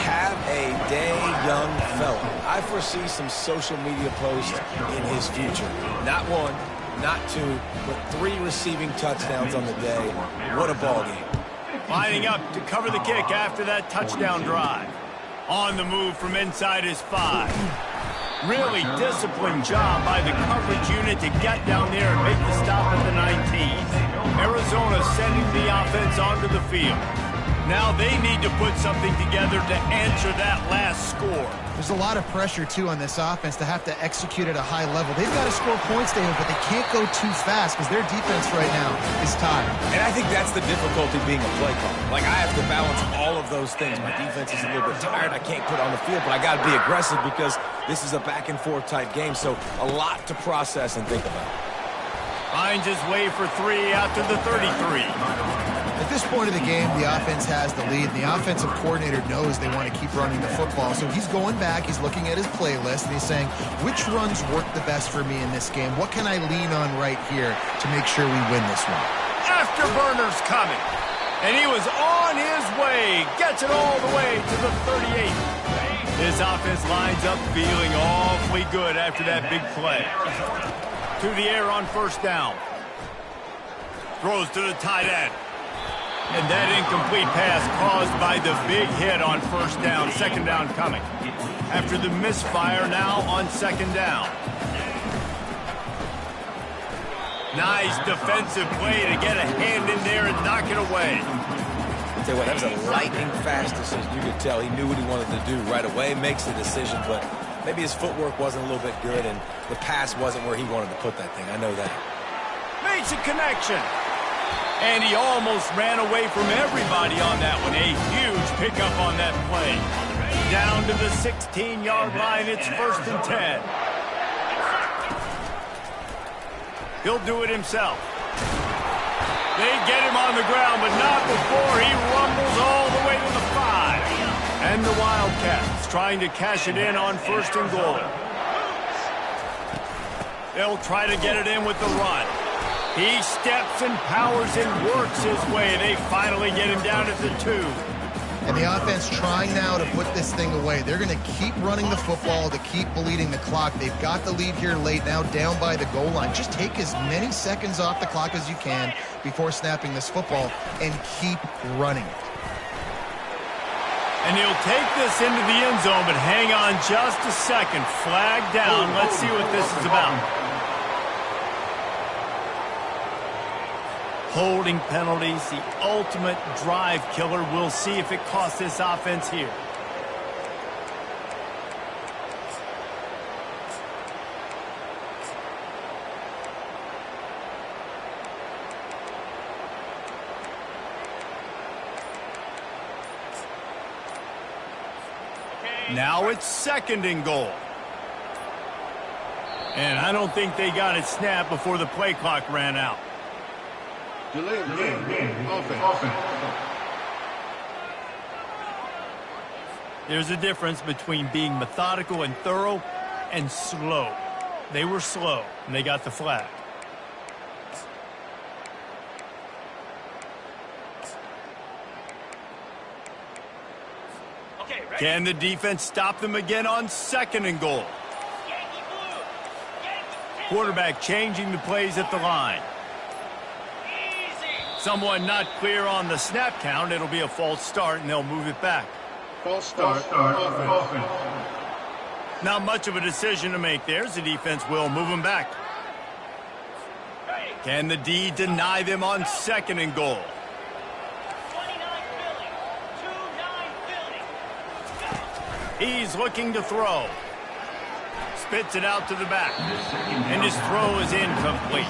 Have a day, young fella. I foresee some social media posts in his future. Not one, not two, but 3 receiving touchdowns on the day. What a ball game. Lining up to cover the kick after that touchdown drive. On the move from inside his 5. Really disciplined job by the coverage unit to get down there and make the stop at the 19. Arizona sending the offense onto the field. Now they need to put something together to answer that last score. There's a lot of pressure, too, on this offense to have to execute at a high level. They've got to score points, David, but they can't go too fast because their defense right now is tired. And I think that's the difficulty being a play caller. Like, I have to balance all of those things. My defense is a little bit tired. I can't put on the field, but I got to be aggressive because this is a back-and-forth type game, so a lot to process and think about. Finds his way for 3 out to the 33. At this point of the game, the offense has the lead. The offensive coordinator knows they want to keep running the football. So he's going back, he's looking at his playlist, and he's saying, which runs work the best for me in this game? What can I lean on right here to make sure we win this one? Afterburner's coming. And he was on his way. Gets it all the way to the 38. This offense lines up feeling awfully good after that big play. To the air on first down. Throws to the tight end. And that incomplete pass caused by the big hit on first down. Second down coming. After the misfire, now on second down. Nice defensive play to get a hand in there and knock it away. I'll tell you what, that was a lightning-fast decision. You could tell he knew what he wanted to do right away, makes the decision, but maybe his footwork wasn't a little bit good, and the pass wasn't where he wanted to put that thing. I know that. Makes a connection. And he almost ran away from everybody on that one. A huge pickup on that play. Down to the 16-yard line. It's 1st and 10. He'll do it himself. They get him on the ground, but not before he rumbles all the way to the 5. And the Wildcats trying to cash it in on 1st and goal. They'll try to get it in with the run. He steps and powers and works his way. They finally get him down at the 2. And the offense trying now to put this thing away. They're going to keep running the football to keep bleeding the clock. They've got the lead here late, now down by the goal line. Just take as many seconds off the clock as you can before snapping this football and keep running it. And he'll take this into the end zone, but hang on just a second. Flag down. Let's see what this is about. Holding penalties, the ultimate drive killer. We'll see if it costs this offense here. Now it's 2nd and goal. And I don't think they got it snapped before the play clock ran out. Delay of game. Offense. There's a difference between being methodical and thorough and slow. They were slow, and they got the flag. Can the defense stop them again on 2nd and goal? Quarterback changing the plays at the line. Someone not clear on the snap count. It'll be a false start, and they'll move it back. False start. Offense. Not much of a decision to make there, as the defense will move them back. Can the D deny them on 2nd and goal? He's looking to throw. Spits it out to the back. And his throw is incomplete.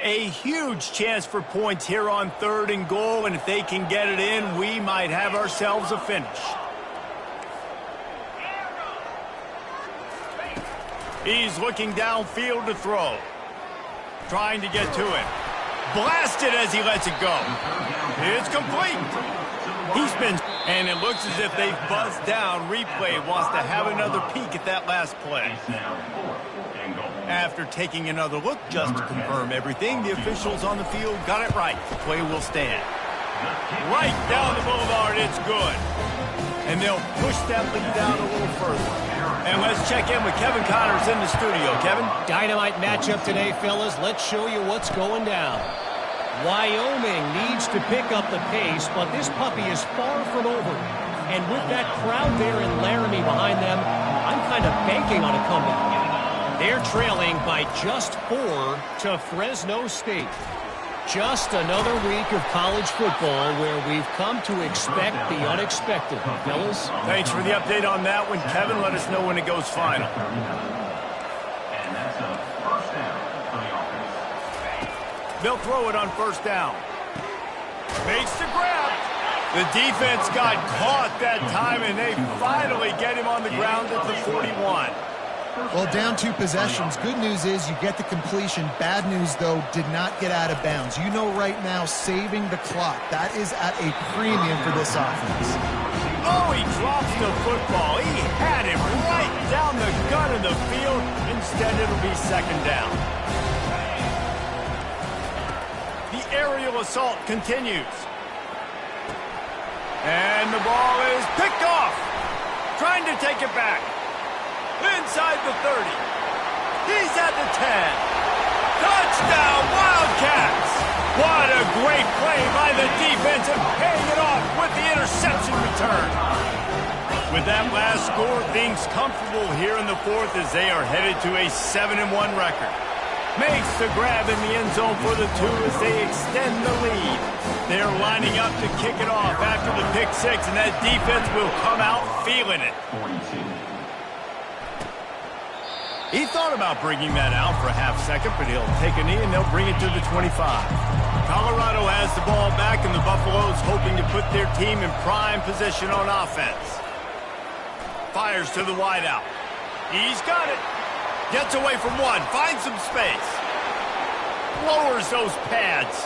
A huge chance for points here on 3rd and goal, and if they can get it in, we might have ourselves a finish. He's looking downfield to throw. Trying to get to it. Blasted as he lets it go. It's complete. He spins, and it looks as if they've buzzed down. Replay wants to have another peek at that last play. After taking another look just to confirm everything, the officials on the field got it right. The play will stand. Right down the boulevard, it's good. And they'll push that lead down a little further. And let's check in with Kevin Connors in the studio. Kevin? Dynamite matchup today, fellas. Let's show you what's going down. Wyoming needs to pick up the pace, but this puppy is far from over. And with that crowd there in Laramie behind them, I'm kind of banking on a comeback. They're trailing by just 4 to Fresno State. Just another week of college football where we've come to expect the unexpected. Fellas? Thanks for the update on that one, Kevin. Let us know when it goes final. And that's a first down for the offense. They'll throw it on 1st down. Makes the grab. The defense got caught that time, and they finally get him on the ground at the 41. Well, down 2 possessions. Good news is you get the completion. Bad news, though, did not get out of bounds. You know right now, saving the clock. That is at a premium for this offense. Oh, he drops the football. He had him right down the gun of the field. Instead, it'll be 2nd down. The aerial assault continues. And the ball is picked off. Trying to take it back. Inside the 30. He's at the 10. Touchdown, Wildcats! What a great play by the defense and paying it off with the interception return. With that last score, things comfortable here in the 4th as they are headed to a 7-1 record. Makes the grab in the end zone for the 2 as they extend the lead. They're lining up to kick it off after the pick 6, and that defense will come out feeling it. 42. He thought about bringing that out for a half-second, but he'll take a knee and they'll bring it to the 25. Colorado has the ball back, and the Buffaloes hoping to put their team in prime position on offense. Fires to the wideout. He's got it. Gets away from one. Finds some space. Lowers those pads.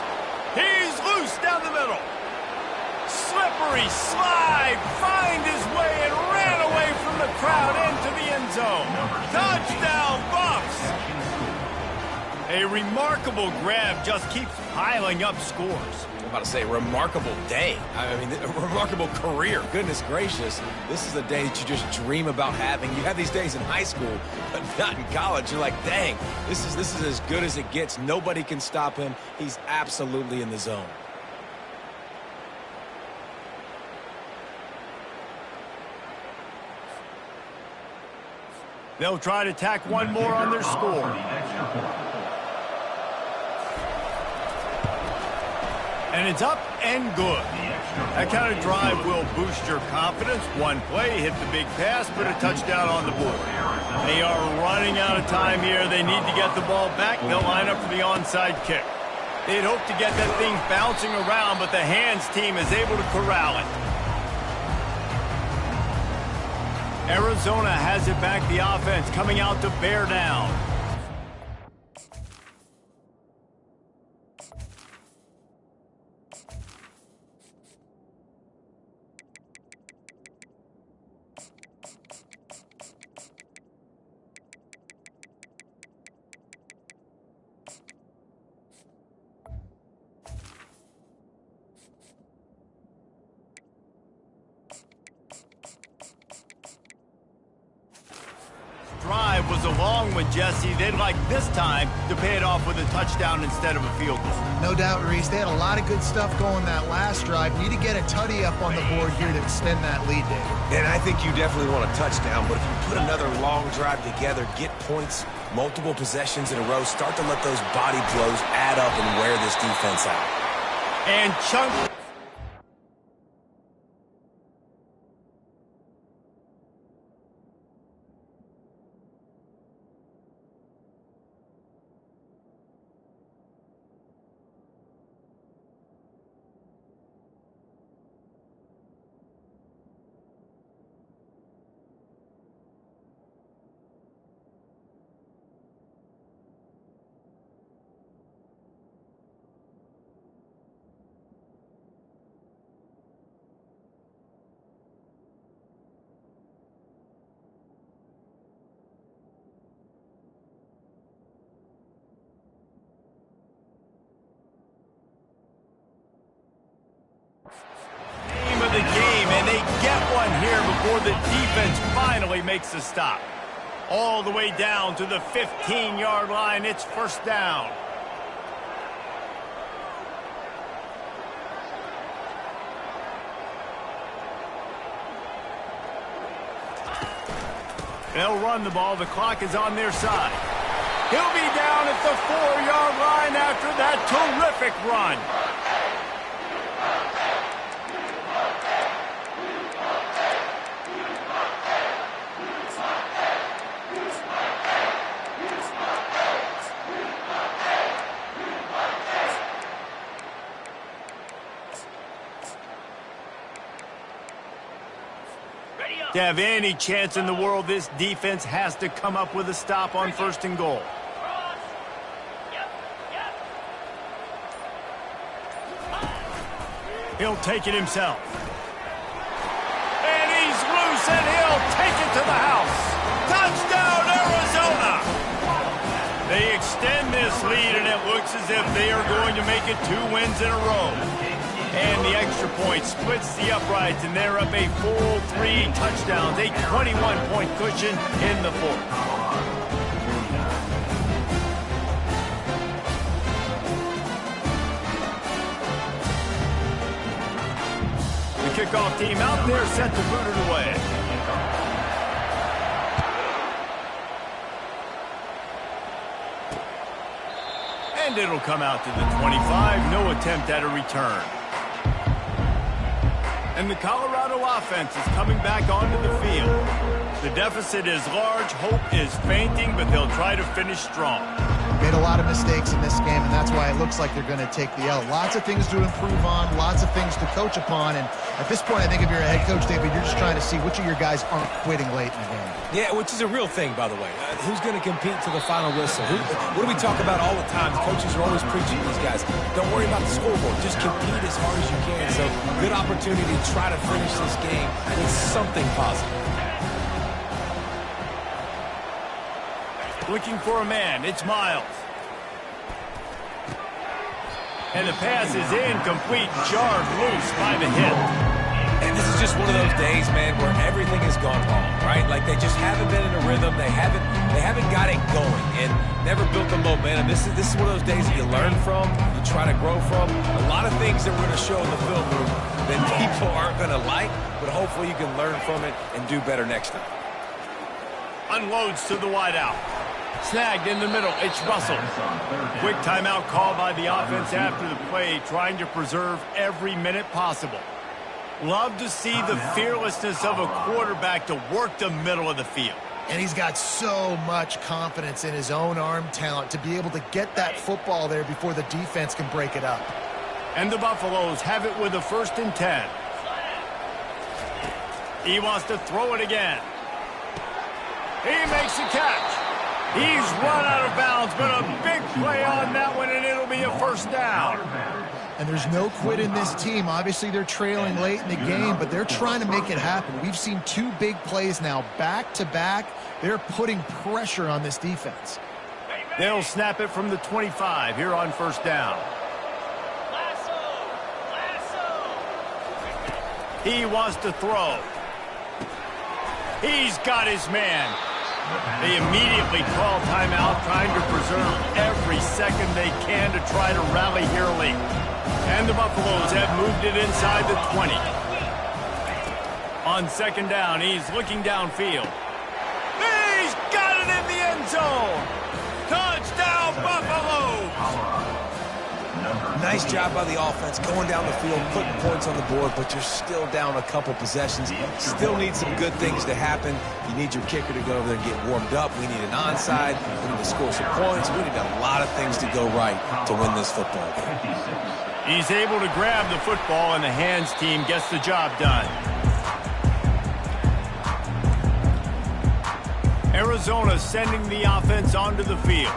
He's loose down the middle. Slippery slide. Find his way and ran away from the crowd into the end zone. Touchdown, Buffs. A remarkable grab just keeps piling up scores. I'm about to say, remarkable day. I mean, a remarkable career. Goodness gracious. This is a day that you just dream about having. You have these days in high school, but not in college. You're like, dang, this is as good as it gets. Nobody can stop him. He's absolutely in the zone. They'll try to tack one more on their score. And it's up and good. That kind of drive will boost your confidence. One play, hit the big pass, put a touchdown on the board. They are running out of time here. They need to get the ball back. They'll line up for the onside kick. They'd hope to get that thing bouncing around, but the hands team is able to corral it. Arizona has it back, the offense coming out to bear down. drive was a long one, Jesse. They'd like this time to pay it off with a touchdown instead of a field goal. No doubt, Reese. They had a lot of good stuff going that last drive. Need to get a tutty up on the board here to extend that lead, David. And I think you definitely want a touchdown, but if you put another long drive together, get points, multiple possessions in a row, start to let those body blows add up and wear this defense out. And chunk. The game, and they get one here before the defense finally makes a stop. All the way down to the 15-yard line. It's first down. They'll run the ball. The clock is on their side. He'll be down at the 4-yard line after that terrific run. To have any chance in the world, this defense has to come up with a stop on first and goal. He'll take it himself. And he's loose, and he'll take it to the house. Touchdown, Arizona! They extend this lead, and it looks as if they are going to make it 2 wins in a row. And the extra point splits the uprights, and they're up a full 3 touchdowns, a 21-point cushion in the fourth. The kickoff team out there set to boot it away. And it'll come out to the 25, no attempt at a return. And the Colorado offense is coming back onto the field. The deficit is large, hope is fainting, but they'll try to finish strong. Made a lot of mistakes in this game, and that's why it looks like they're going to take the L. Lots of things to improve on, lots of things to coach upon, and at this point, I think if you're a head coach, David, you're just trying to see which of your guys aren't quitting late in the game. Yeah, which is a real thing, by the way. Who's going to compete to the final whistle? What do we talk about all the time? The coaches are always preaching to these guys. Don't worry about the scoreboard. Just compete as hard as you can. So, good opportunity to try to finish this game with something positive. Looking for a man. It's Miles. And the pass is incomplete. Jarred loose by the hit. And this is just one of those days, man, where everything has gone wrong, right? Like they just haven't been in a rhythm. They haven't got it going and never built the momentum. This is one of those days that you learn from, you try to grow from. A lot of things that we're going to show in the film room that people aren't going to like, but hopefully you can learn from it and do better next time. Unloads to the wideout. Snagged in the middle. It's Russell. Quick timeout called by the offense after the play, trying to preserve every minute possible. Love to see the fearlessness of a quarterback to work the middle of the field. And he's got so much confidence in his own arm talent to be able to get that football there before the defense can break it up. And the Buffaloes have it with a 1st and 10. He wants to throw it again. He makes the catch. He's run out of bounds, but a big play on that one, and it'll be a 1st down. And there's no quit in this team. Obviously, they're trailing late in the game, but they're trying to make it happen. We've seen 2 big plays now, back-to-back. They're putting pressure on this defense. They'll snap it from the 25 here on 1st down. He wants to throw. He's got his man. They immediately call timeout, trying to preserve every second they can to try to rally here late. And the Buffaloes have moved it inside the 20. On second down, he's looking downfield. He's got it in the end zone! Touchdown, Buffaloes! Nice job by the offense, going down the field, putting points on the board, but you're still down a couple possessions. Still need some good things to happen. You need your kicker to go over there and get warmed up. We need an onside. We need to score some points. We need a lot of things to go right to win this football game. He's able to grab the football, and the hands team gets the job done. Arizona sending the offense onto the field.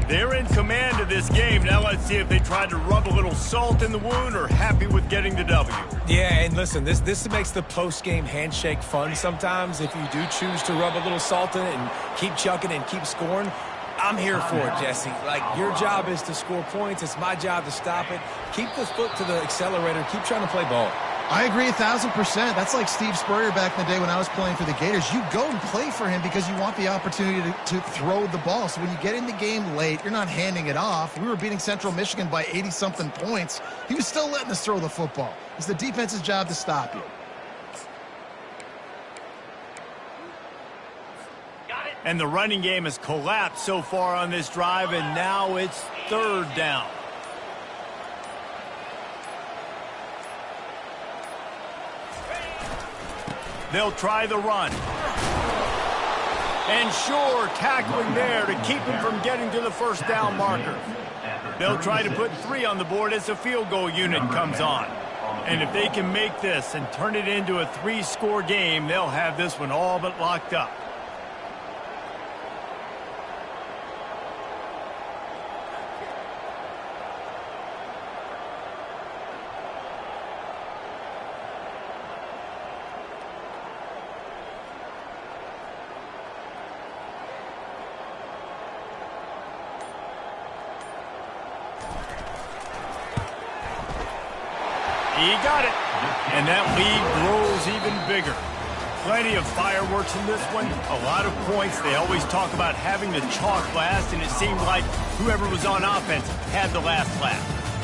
They're in command of this game. Now let's see if they try to rub a little salt in the wound or happy with getting the W. Yeah, and listen, this makes the post-game handshake fun sometimes. If you do choose to rub a little salt in it and keep chucking and keep scoring, I'm here for it, Jesse. Like, your job is to score points. It's my job to stop it. Keep the foot to the accelerator. Keep trying to play ball. I agree 1,000%. That's like Steve Spurrier back in the day when I was playing for the Gators. You go and play for him because you want the opportunity to throw the ball. So when you get in the game late, you're not handing it off. We were beating Central Michigan by 80-something points. He was still letting us throw the football. It's the defense's job to stop you. And the running game has collapsed so far on this drive, and now it's third down. They'll try the run. And sure, tackling there to keep him from getting to the first down marker. They'll try to put 3 on the board as the field goal unit comes on. And if they can make this and turn it into a 3-score game, they'll have this one all but locked up. He got it, and that lead grows even bigger. Plenty of fireworks in this one, a lot of points. They always talk about having the chalk last, and it seemed like whoever was on offense had the last laugh.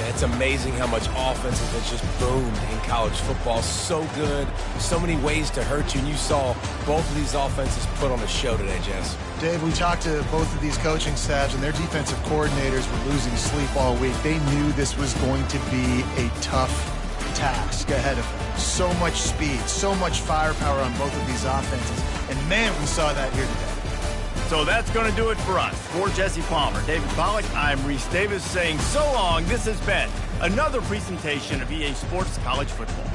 It's amazing how much offense has just boomed in college football. So good, so many ways to hurt you, and you saw both of these offenses put on a show today, Jess. Dave, we talked to both of these coaching staffs, and their defensive coordinators were losing sleep all week. They knew this was going to be a tough task ahead of them. So much speed, so much firepower on both of these offenses. And, man, we saw that here today. So that's going to do it for us. For Jesse Palmer, David Pollack, I'm Reese Davis saying so long. This has been another presentation of EA Sports College Football.